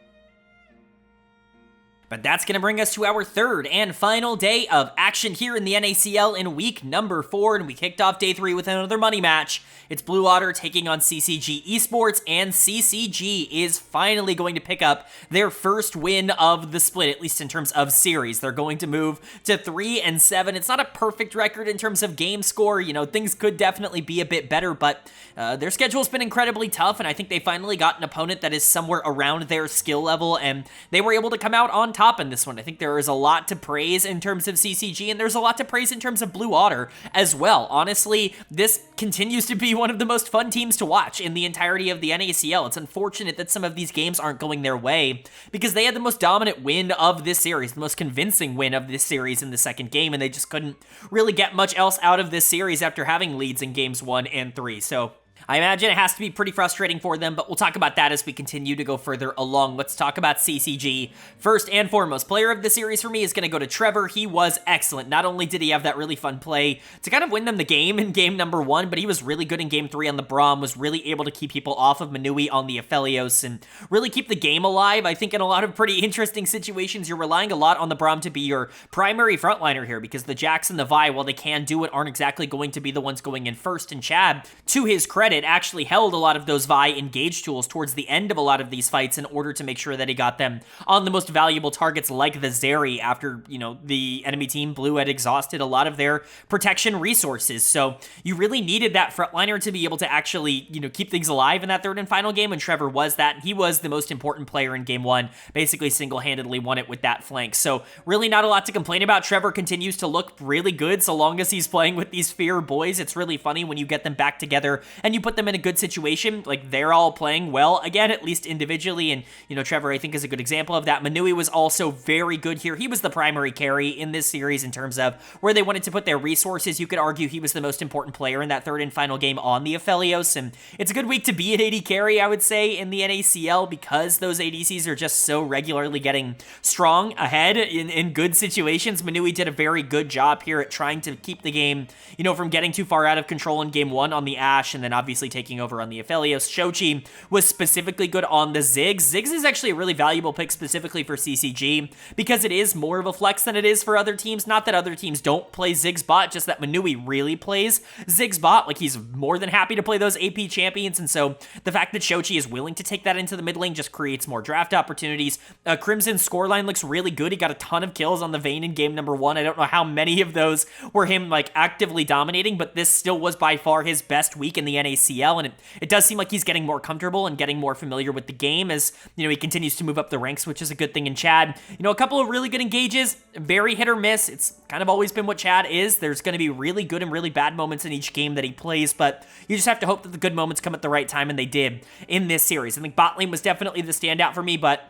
But that's going to bring us to our third and final day of action here in the NACL in week number 4, and we kicked off day 3 with another money match. It's Blue Otter taking on CCG Esports, and CCG is finally going to pick up their first win of the split, at least in terms of series. They're going to move to 3-7. It's not a perfect record in terms of game score. Things could definitely be a bit better, but their schedule's been incredibly tough, and I think they finally got an opponent that is somewhere around their skill level, and they were able to come out on top in this one. I think there is a lot to praise in terms of CCG, and there's a lot to praise in terms of Blue Otter as well. Honestly, this continues to be one of the most fun teams to watch in the entirety of the NACL. It's unfortunate that some of these games aren't going their way, because they had the most dominant win of this series, the most convincing win of this series in the second game, and they just couldn't really get much else out of this series after having leads in games 1 and 3. So I imagine it has to be pretty frustrating for them, but we'll talk about that as we continue to go further along. Let's talk about CCG. First and foremost, player of the series for me is going to go to Trevor. He was excellent. Not only did he have that really fun play to kind of win them the game in game number 1, but he was really good in game 3 on the Braum, was really able to keep people off of Manui on the Aphelios, and really keep the game alive. I think in a lot of pretty interesting situations, you're relying a lot on the Braum to be your primary frontliner here, because the Jax and the Vi, while they can do it, aren't exactly going to be the ones going in first. And Chad, to his credit, actually held a lot of those Vi engage tools towards the end of a lot of these fights in order to make sure that he got them on the most valuable targets like the Zeri after, the enemy team Blue had exhausted a lot of their protection resources. So you really needed that frontliner to be able to actually, keep things alive in that third and final game, and Trevor was that. He was the most important player in game 1, basically single-handedly won it with that flank. So really not a lot to complain about. Trevor continues to look really good so long as he's playing with these Fear boys. It's really funny when you get them back together and you put them in a good situation. Like, they're all playing well, again, at least individually, and, Trevor, I think, is a good example of that. Manui was also very good here. He was the primary carry in this series in terms of where they wanted to put their resources. You could argue he was the most important player in that third and final game on the Aphelios, and it's a good week to be an AD carry, I would say, in the NACL, because those ADCs are just so regularly getting strong ahead in good situations. Manui did a very good job here at trying to keep the game, from getting too far out of control in game 1 on the Ashe, and then obviously obviously taking over on the Aphelios. Shochi was specifically good on the Ziggs. Ziggs is actually a really valuable pick specifically for CCG because it is more of a flex than it is for other teams. Not that other teams don't play Ziggs bot, just that Manui really plays Ziggs bot. Like, he's more than happy to play those AP champions, and so the fact that Shochi is willing to take that into the mid lane just creates more draft opportunities. Crimson's scoreline looks really good. He got a ton of kills on the Vayne in game number 1. I don't know how many of those were him, like, actively dominating, but this still was by far his best week in the NACL, and it does seem like he's getting more comfortable and getting more familiar with the game as, you know, he continues to move up the ranks, which is a good thing in Chad. You know, a couple of really good engages, very hit or miss. It's kind of always been what Chad is. There's going to be really good and really bad moments in each game that he plays, but you just have to hope that the good moments come at the right time, and they did in this series. I think bot lane was definitely the standout for me, but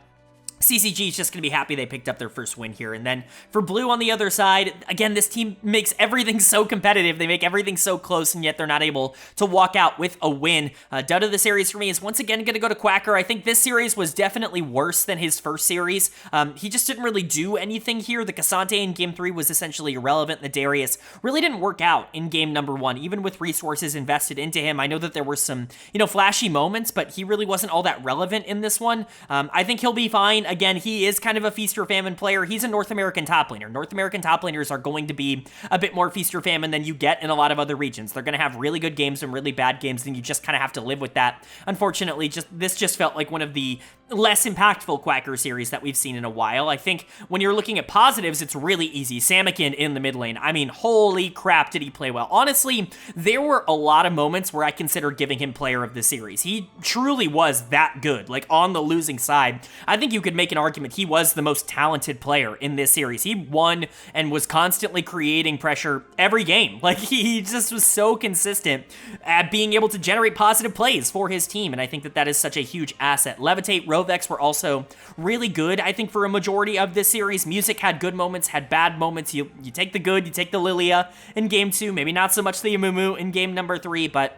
CCG is just going to be happy they picked up their first win here. And then for Blue on the other side, again, this team makes everything so competitive. They make everything so close, and yet they're not able to walk out with a win. Dud of the series for me is once again going to go to Quacker. I think this series was definitely worse than his first series. He just didn't really do anything here. The Cassante in game 3 was essentially irrelevant. The Darius really didn't work out in game number 1, even with resources invested into him. I know that there were some, you know, flashy moments, but he really wasn't all that relevant in this one. I think he'll be fine. Again, he is kind of a feast or famine player. He's a North American top laner. North American top laners are going to be a bit more feast or famine than you get in a lot of other regions. They're going to have really good games and really bad games, and you just kind of have to live with that. Unfortunately, this just felt like one of the less impactful Quacker series that we've seen in a while. I think when you're looking at positives, it's really easy. Samakin in the mid lane. I mean, holy crap, did he play well. Honestly, there were a lot of moments where I considered giving him player of the series. He truly was that good, like on the losing side. I think you could make an argument he was the most talented player in this series. He won and was constantly creating pressure every game. Like, he just was so consistent at being able to generate positive plays for his team, and I think that that is such a huge asset. Levitate, Rovex were also really good, I think, for a majority of this series. Music had good moments, had bad moments. You take the good, you take the Lilia in game 2, maybe not so much the Amumu in game number 3, but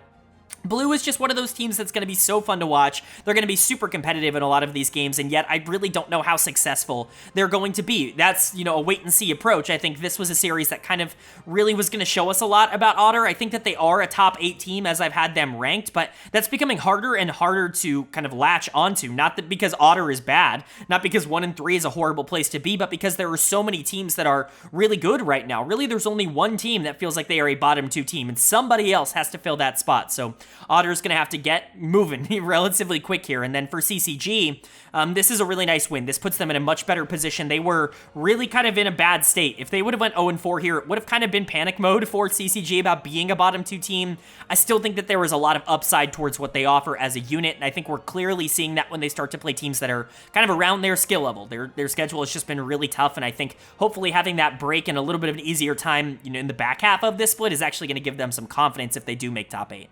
Blue is just one of those teams that's going to be so fun to watch. They're going to be super competitive in a lot of these games, and yet I really don't know how successful they're going to be. That's, you know, a wait-and-see approach. I think this was a series that kind of really was going to show us a lot about Otter. I think that they are a top 8 team as I've had them ranked, but that's becoming harder and harder to kind of latch onto. Not that because Otter is bad, not because 1 and 3 is a horrible place to be, but because there are so many teams that are really good right now. Really, there's only one team that feels like they are a bottom 2 team, and somebody else has to fill that spot. So Otter's going to have to get moving relatively quick here. And then for CCG, this is a really nice win. This puts them in a much better position. They were really kind of in a bad state. If they would have went 0-4 here, it would have kind of been panic mode for CCG about being a bottom 2 team. I still think that there was a lot of upside towards what they offer as a unit, and I think we're clearly seeing that when they start to play teams that are kind of around their skill level. Their schedule has just been really tough, and I think hopefully having that break and a little bit of an easier time, you know, in the back half of this split is actually going to give them some confidence if they do make top 8.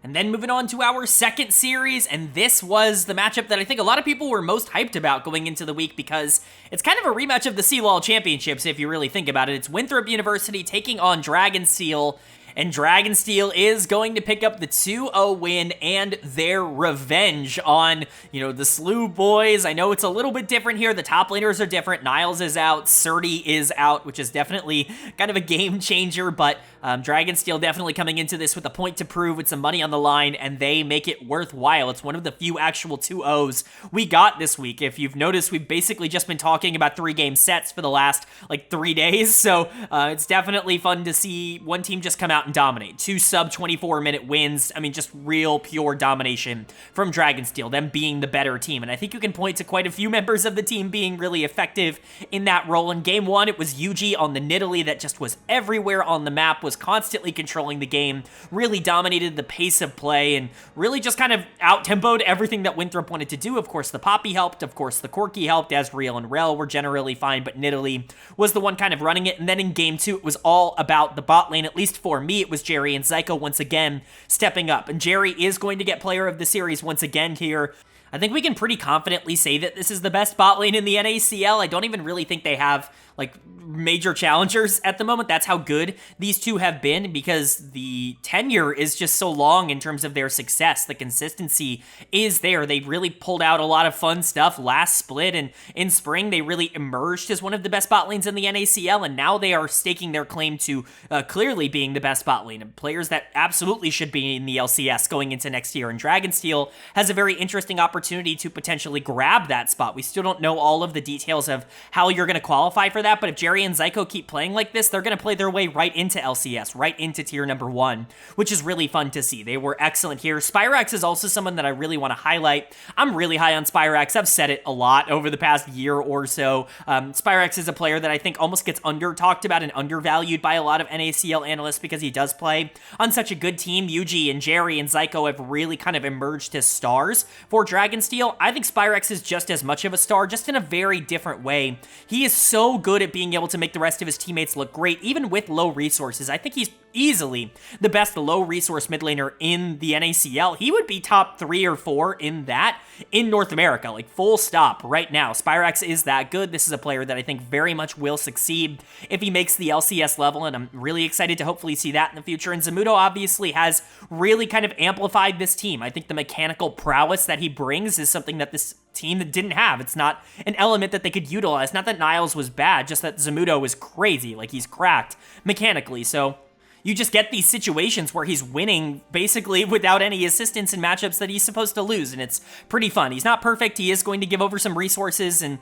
And then moving on to our second series, and this was the matchup that I think a lot of people were most hyped about going into the week because it's kind of a rematch of the CLOL Championships if you really think about it. It's Winthrop University taking on Dragonsteel, and Dragonsteel is going to pick up the 2-0 win and their revenge on, you know, the Slew boys. I know it's a little bit different here. The top laners are different. Niles is out. Surdy is out, which is definitely kind of a game changer, but Dragonsteel definitely coming into this with a point to prove with some money on the line, and they make it worthwhile. It's one of the few actual 2-0s we got this week. If you've noticed, we've basically just been talking about 3-game sets for the last, like, 3 days, so it's definitely fun to see one team just come out and dominate. 2 sub 24-minute wins. I mean, just real pure domination from Dragonsteel, them being the better team. And I think you can point to quite a few members of the team being really effective in that role. In game 1, it was Yuji on the Nidalee that just was everywhere on the map, was constantly controlling the game, really dominated the pace of play, and really just kind of out-tempoed everything that Winthrop wanted to do. Of course, the Poppy helped. Of course, the Corki helped. Asriel and Rel were generally fine, but Nidalee was the one kind of running it. And then in game 2, it was all about the bot lane, at least for me. It was Jerry and Zyko once again stepping up, and Jerry is going to get player of the series once again here. I think we can pretty confidently say that this is the best bot lane in the NACL. I don't even really think they have like major challengers at the moment. That's how good these two have been, because the tenure is just so long in terms of their success. The consistency is there. They really pulled out a lot of fun stuff last split, and in spring they really emerged as one of the best bot lanes in the NACL, and now they are staking their claim to clearly being the best bot lane, and players that absolutely should be in the LCS going into next year. And Dragonsteel has a very interesting opportunity to potentially grab that spot. We still don't know all of the details of how you're going to qualify for that, but if Jerry and Zyko keep playing like this, they're going to play their way right into LCS, right into tier number 1, which is really fun to see. They were excellent here. Spyrax is also someone that I really want to highlight. I'm really high on Spyrax. I've said it a lot over the past year or so. Spyrax is a player that I think almost gets under-talked about and undervalued by a lot of NACL analysts because he does play on such a good team. Yuji and Jerry and Zyko have really kind of emerged as stars for Dragonsteel. I think Spyrax is just as much of a star, just in a very different way. He is so good at being able to make the rest of his teammates look great, even with low resources. I think he's easily the best low resource mid laner in the NACL. He would be top 3 or 4 in that in North America, like full stop right now. Spyrax is that good. This is a player that I think very much will succeed if he makes the LCS level, and I'm really excited to hopefully see that in the future. And Zamudo obviously has really kind of amplified this team. I think the mechanical prowess that he brings is something that this team that didn't have. It's not an element that they could utilize. Not that Niles was bad, just that Zamudo is crazy. Like, he's cracked mechanically. So you just get these situations where he's winning basically without any assistance in matchups that he's supposed to lose, and it's pretty fun. He's not perfect. He is going to give over some resources and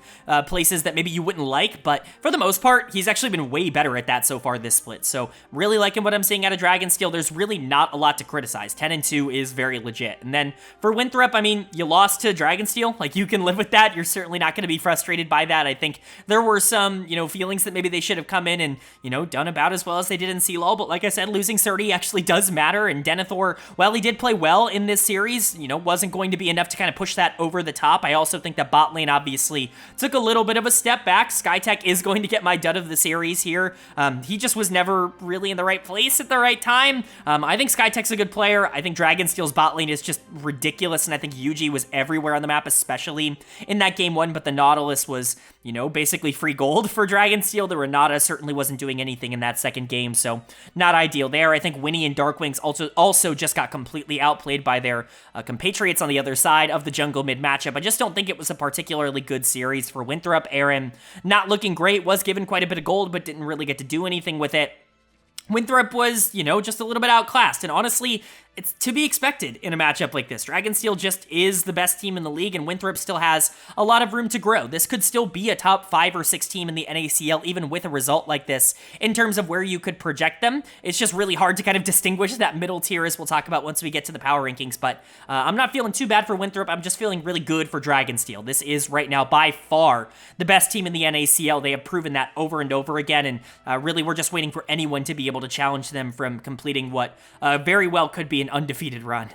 places that maybe you wouldn't like, but for the most part, he's actually been way better at that so far this split. So really liking what I'm seeing out of Dragonsteel. There's really not a lot to criticize. 10-2 is very legit. And then for Winthrop, I mean, you lost to Dragonsteel. Like, you can live with that. You're certainly not going to be frustrated by that. I think there were some, feelings that maybe they should have come in and, done about as well as they did in CLOL, but like I said, losing 30 actually does matter, and Denethor, while he did play well in this series, wasn't going to be enough to kind of push that over the top. I also think that bot lane obviously took a little bit of a step back. Skytech is going to get my dud of the series here. He just was never really in the right place at the right time. I think Skytech's a good player. I think Dragonsteel's bot lane is just ridiculous, and I think Yuji was everywhere on the map, especially in that game 1, but the Nautilus was, basically free gold for Dragonsteel. The Renata certainly wasn't doing anything in that second game, so not ideal there. I think Winnie and Darkwings also just got completely outplayed by their compatriots on the other side of the jungle mid matchup. I just don't think it was a particularly good series for Winthrop. Aaron, not looking great, was given quite a bit of gold, but didn't really get to do anything with it. Winthrop was, just a little bit outclassed, and honestly, it's to be expected in a matchup like this. Dragonsteel just is the best team in the league, and Winthrop still has a lot of room to grow. This could still be a top 5 or 6 team in the NACL, even with a result like this, in terms of where you could project them. It's just really hard to kind of distinguish that middle tier, as we'll talk about once we get to the power rankings, but I'm not feeling too bad for Winthrop. I'm just feeling really good for Dragonsteel. This is, right now, by far the best team in the NACL. They have proven that over and over again, and really we're just waiting for anyone to be able to challenge them from completing what very well could be an undefeated run.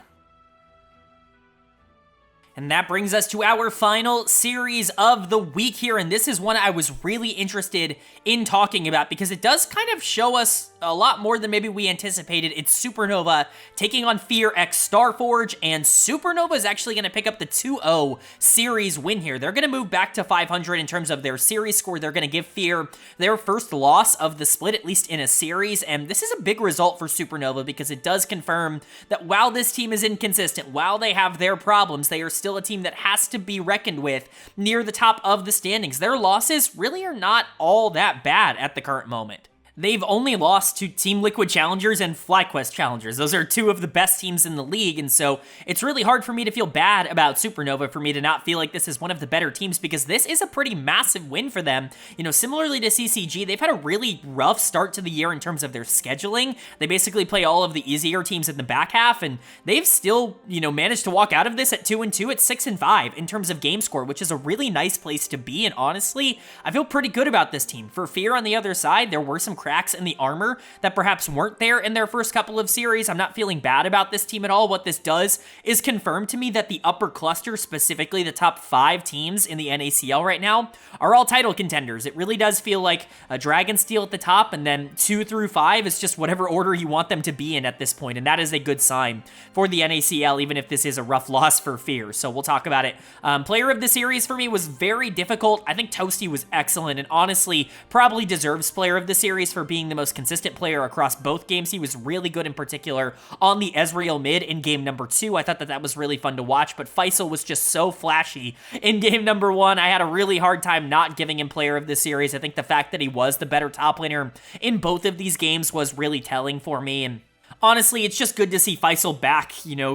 And that brings us to our final series of the week here, and this is one I was really interested in talking about because it does kind of show us a lot more than maybe we anticipated. It's Supernova taking on Fear x Starforge, and Supernova is actually going to pick up the 2-0 series win here. They're going to move back to 500 in terms of their series score. They're going to give Fear their first loss of the split, at least in a series, and this is a big result for Supernova because it does confirm that while this team is inconsistent, while they have their problems, they are still a team that has to be reckoned with near the top of the standings. Their losses really are not all that bad at the current moment. They've only lost to Team Liquid challengers and FlyQuest challengers. Those are two of the best teams in the league, and so it's really hard for me to feel bad about Supernova, for me to not feel like this is one of the better teams, because this is a pretty massive win for them. Similarly to CCG, they've had a really rough start to the year in terms of their scheduling. They basically play all of the easier teams in the back half, and they've still, managed to walk out of this at 2-2 at 6-5 in terms of game score, which is a really nice place to be, and honestly, I feel pretty good about this team. For Fear on the other side, there were some cracks in the armor that perhaps weren't there in their first couple of series. I'm not feeling bad about this team at all. What this does is confirm to me that the upper cluster, specifically the top 5 teams in the NACL right now, are all title contenders. It really does feel like a Dragonsteel at the top, and then 2 through 5 is just whatever order you want them to be in at this point, and that is a good sign for the NACL, even if this is a rough loss for Fear. So we'll talk about it. Player of the series for me was very difficult. I think Toasty was excellent, and honestly, probably deserves player of the series for being the most consistent player across both games. He was really good in particular on the Ezreal mid in game number 2. I thought that was really fun to watch, but Faisal was just so flashy in game number 1. I had a really hard time not giving him player of the series. I think the fact that he was the better top laner in both of these games was really telling for me, and honestly, it's just good to see Faisal back,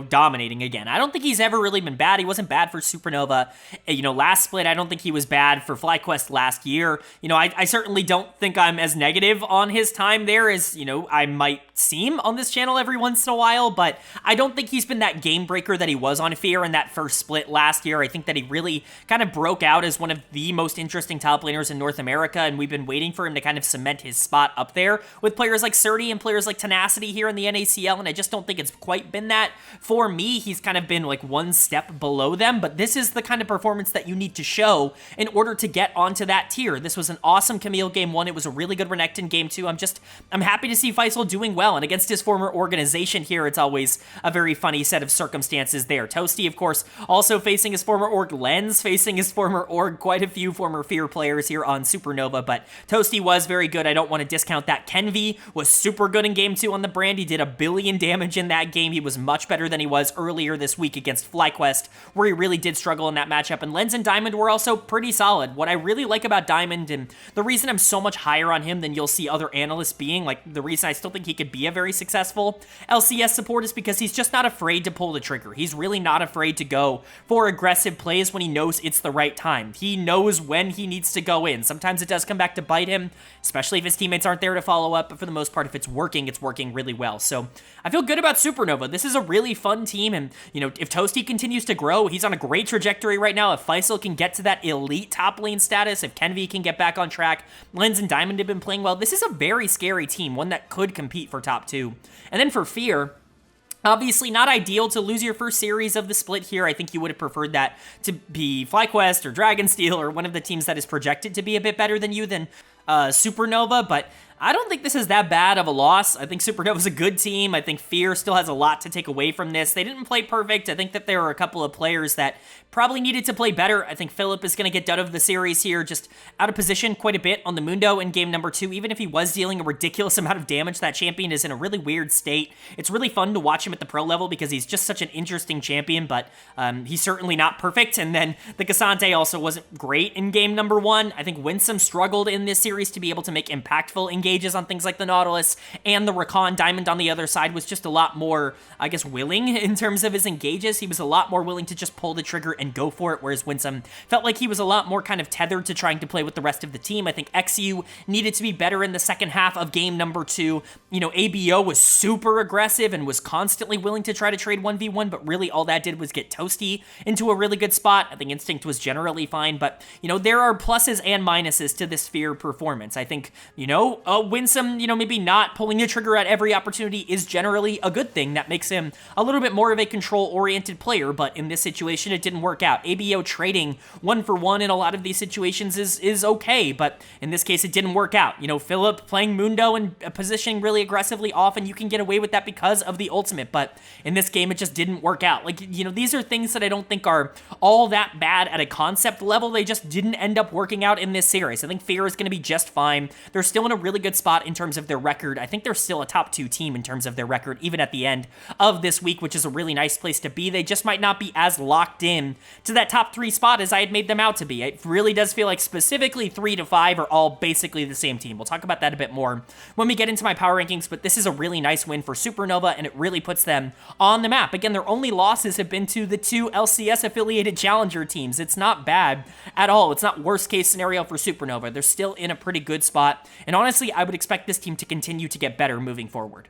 dominating again. I don't think he's ever really been bad. He wasn't bad for Supernova. Last split, I don't think he was bad for FlyQuest last year. I certainly don't think I'm as negative on his time there as, I might seem on this channel every once in a while, but I don't think he's been that game breaker that he was on Fear in that first split last year. I think that he really kind of broke out as one of the most interesting top laners in North America, and we've been waiting for him to kind of cement his spot up there with players like Surdy and players like Tenacity here in the NACL, and I just don't think it's quite been that. For me, he's kind of been like one step below them, but this is the kind of performance that you need to show in order to get onto that tier. This was an awesome Camille game 1. It was a really good Renekton game 2. I'm happy to see Faisal doing well, and against his former organization here, it's always a very funny set of circumstances there. Toasty, of course, also facing his former org. Lens facing his former org. Quite a few former Fear players here on Supernova, but Toasty was very good. I don't want to discount that. Kenvi was super good in game 2 on the brand. He did a billion damage in that game. He was much better than he was earlier this week against FlyQuest, where he really did struggle in that matchup. And Lens and Diamond were also pretty solid. What I really like about Diamond, and the reason I'm so much higher on him than you'll see other analysts being, like the reason I still think he could be a very successful LCS support, is because he's just not afraid to pull the trigger. He's really not afraid to go for aggressive plays when he knows it's the right time. He knows when he needs to go in. Sometimes it does come back to bite him, especially if his teammates aren't there to follow up, but for the most part, if it's working really well. So I feel good about Supernova. This is a really fun team, and if Toasty continues to grow, he's on a great trajectory right now. If Faisal can get to that elite top lane status, if Kenvi can get back on track, Lens and Diamond have been playing well. This is a very scary team, one that could compete for top 2. And then for Fear, obviously not ideal to lose your first series of the split here. I think you would have preferred that to be FlyQuest or Dragonsteel or one of the teams that is projected to be a bit better than you than Supernova, but I don't think this is that bad of a loss. I think Supernova's a good team. I think Fear still has a lot to take away from this. They didn't play perfect. I think that there are a couple of players that probably needed to play better. I think Philip is going to get done of the series here, just out of position quite a bit on the Mundo in game number 2. Even if he was dealing a ridiculous amount of damage, that champion is in a really weird state. It's really fun to watch him at the pro level because he's just such an interesting champion, but he's certainly not perfect. And then the Cassante also wasn't great in game number 1. I think Winsome struggled in this series to be able to make impactful engages on things like the Nautilus, and the Rakan Diamond on the other side was just a lot more, I guess, willing in terms of his engages. He was a lot more willing to just pull the trigger and go for it, whereas Winsome felt like he was a lot more kind of tethered to trying to play with the rest of the team. I think XU needed to be better in the second half of game number 2. ABO was super aggressive and was constantly willing to try to trade 1v1, but really all that did was get Toasty into a really good spot. I think Instinct was generally fine, but, there are pluses and minuses to this Fear performance. I think, Winsome, maybe not pulling the trigger at every opportunity is generally a good thing. That makes him a little bit more of a control-oriented player, but in this situation, it didn't work out. ABO trading 1-for-1 in a lot of these situations is okay, but in this case, it didn't work out. Philip playing Mundo and positioning really aggressively, often you can get away with that because of the ultimate, but in this game, it just didn't work out. These are things that I don't think are all that bad at a concept level. They just didn't end up working out in this series. I think Fear is going to be just fine. They're still in a really good spot in terms of their record. I think they're still a top 2 team in terms of their record, even at the end of this week, which is a really nice place to be. They just might not be as locked in to that top 3 spot as I had made them out to be. It really does feel like specifically 3 to 5 are all basically the same team. We'll talk about that a bit more when we get into my power rankings, but this is a really nice win for Supernova, and it really puts them on the map. Again, their only losses have been to the 2 LCS-affiliated challenger teams. It's not bad at all. It's not worst case scenario for Supernova. They're still in a pretty good spot, and honestly, I would expect this team to continue to get better moving forward.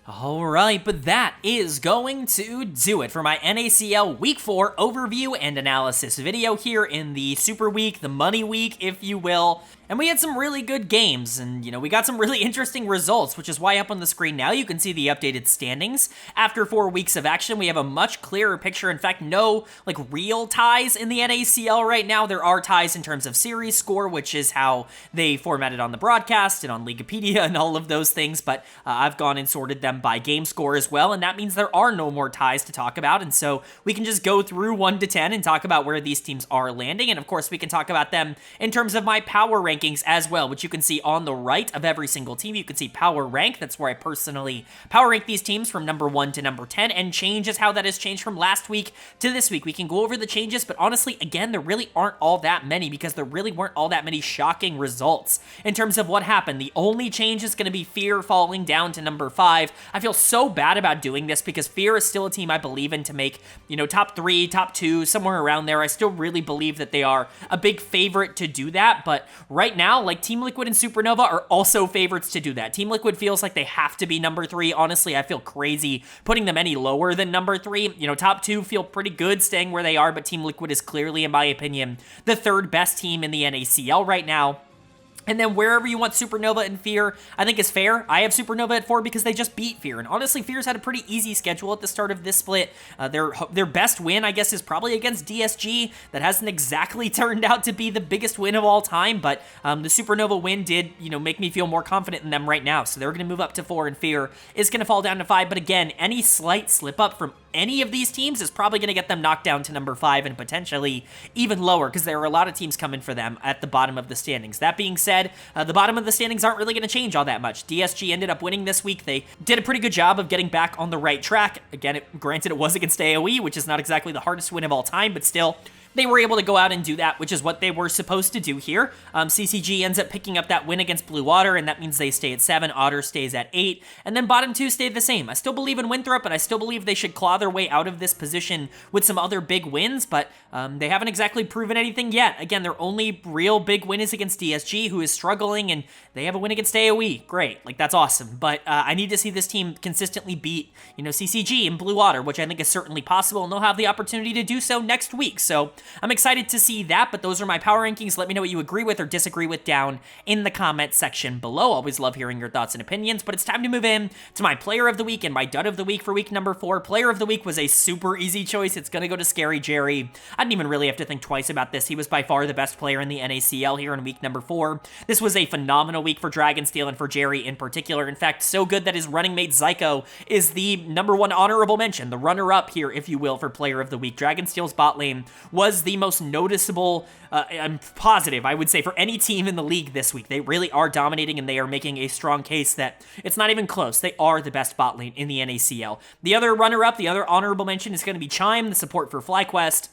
Alright, but that is going to do it for my NACL Week 4 overview and analysis video here in the Super Week, the Money Week, if you will. And we had some really good games, and, we got some really interesting results, which is why up on the screen now you can see the updated standings. After 4 weeks of action, we have a much clearer picture. In fact, no, real ties in the NACL right now. There are ties in terms of series score, which is how they formatted on the broadcast and on Leaguepedia and all of those things, but I've gone and sorted them by game score as well, and that means there are no more ties to talk about, and so we can just go through 1 to 10 and talk about where these teams are landing, and of course we can talk about them in terms of my power rankings as well, which you can see on the right of every single team. You can see power rank. That's where I personally power rank these teams from number 1 to number 10, and changes how that has changed from last week to this week. We can go over the changes, but honestly, again, there really aren't all that many because there really weren't all that many shocking results in terms of what happened. The only change is going to be Fear falling down to number 5. I feel so bad about doing this because Fear is still a team I believe in to make, top 3, top 2, somewhere around there. I still really believe that they are a big favorite to do that, but right now, Team Liquid and Supernova are also favorites to do that. Team Liquid feels like they have to be number 3. Honestly, I feel crazy putting them any lower than number 3. Top 2 feel pretty good staying where they are, but Team Liquid is clearly, in my opinion, the 3rd best team in the NACL right now. And then wherever you want Supernova and Fear, I think is fair. I have Supernova at 4 because they just beat Fear. And honestly, Fear's had a pretty easy schedule at the start of this split. Their best win, I guess, is probably against DSG. That hasn't exactly turned out to be the biggest win of all time, but the Supernova win did, make me feel more confident in them right now. So they're going to move up to 4, and Fear is going to fall down to 5. But again, any slight slip up from any of these teams is probably going to get them knocked down to number 5 and potentially even lower because there are a lot of teams coming for them at the bottom of the standings. That being said, the bottom of the standings aren't really going to change all that much. DSG ended up winning this week. They did a pretty good job of getting back on the right track. Again, granted, it was against AOE, which is not exactly the hardest win of all time, but still, they were able to go out and do that, which is what they were supposed to do here. CCG ends up picking up that win against Blue Otter, and that means they stay at 7. Otter stays at 8. And then bottom 2 stayed the same. I still believe in Winthrop, and I still believe they should claw their way out of this position with some other big wins, but they haven't exactly proven anything yet. Again, their only real big win is against DSG, who is struggling, and they have a win against AOE. Great. That's awesome. But I need to see this team consistently beat, CCG and Blue Otter, which I think is certainly possible, and they'll have the opportunity to do so next week. So I'm excited to see that, but those are my power rankings. Let me know what you agree with or disagree with down in the comment section below. Always love hearing your thoughts and opinions, but it's time to move in to my player of the week and my dud of the week for week number 4. Player of the week was a super easy choice. It's going to go to Scary Jerry. I didn't even really have to think twice about this. He was by far the best player in the NACL here in week number 4. This was a phenomenal week for Dragonsteel and for Jerry in particular. In fact, so good that his running mate Zyko is the number 1 honorable mention, the runner-up here, if you will, for player of the week. Dragonsteel's bot lane was the most noticeable, I'm positive, I would say, for any team in the league this week. They really are dominating, and they are making a strong case that it's not even close. They are the best bot lane in the NACL. The other runner-up, the other honorable mention is going to be Chime, the support for FlyQuest.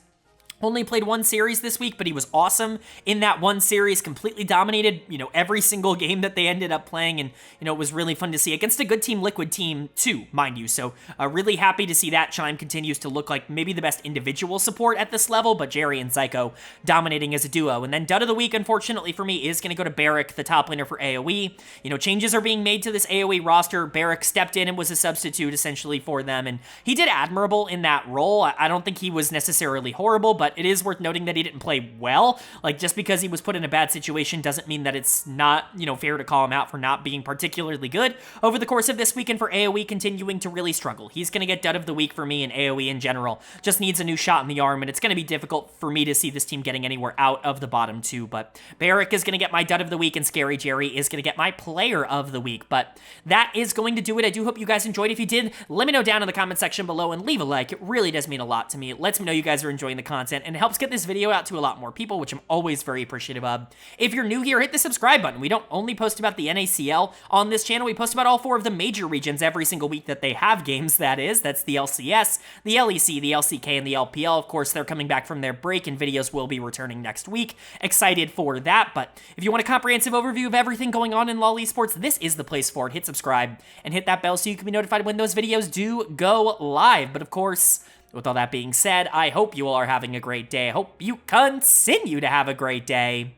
Only played 1 series this week, but he was awesome in that 1 series, completely dominated, every single game that they ended up playing, and, it was really fun to see against a good Team Liquid team, too, mind you, so really happy to see that. Chime continues to look like maybe the best individual support at this level, but Jerry and Zyko dominating as a duo. And then dud of the week, unfortunately for me, is going to go to Barrick, the top laner for AOE. Changes are being made to this AOE roster. Barrick stepped in and was a substitute, essentially, for them, and he did admirable in that role. I don't think he was necessarily horrible, but it is worth noting that he didn't play well. Just because he was put in a bad situation doesn't mean that it's not, fair to call him out for not being particularly good over the course of this weekend for AOE continuing to really struggle. He's going to get dud of the week for me and AOE in general. Just needs a new shot in the arm, and it's going to be difficult for me to see this team getting anywhere out of the bottom 2, but Barrick is going to get my dud of the week, and Scary Jerry is going to get my player of the week. But that is going to do it. I do hope you guys enjoyed. If you did, let me know down in the comment section below and leave a like. It really does mean a lot to me. It lets me know you guys are enjoying the content, and it helps get this video out to a lot more people, which I'm always very appreciative of. If you're new here, hit the subscribe button. We don't only post about the NACL on this channel, we post about all 4 of the major regions every single week that they have games, that is. That's the LCS, the LEC, the LCK, and the LPL. Of course, they're coming back from their break, and videos will be returning next week. Excited for that, but if you want a comprehensive overview of everything going on in LoL Esports, this is the place for it. Hit subscribe and hit that bell so you can be notified when those videos do go live. But of course, with all that being said, I hope you all are having a great day. I hope you continue to have a great day.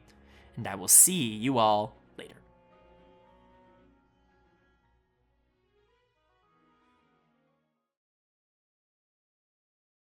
And I will see you all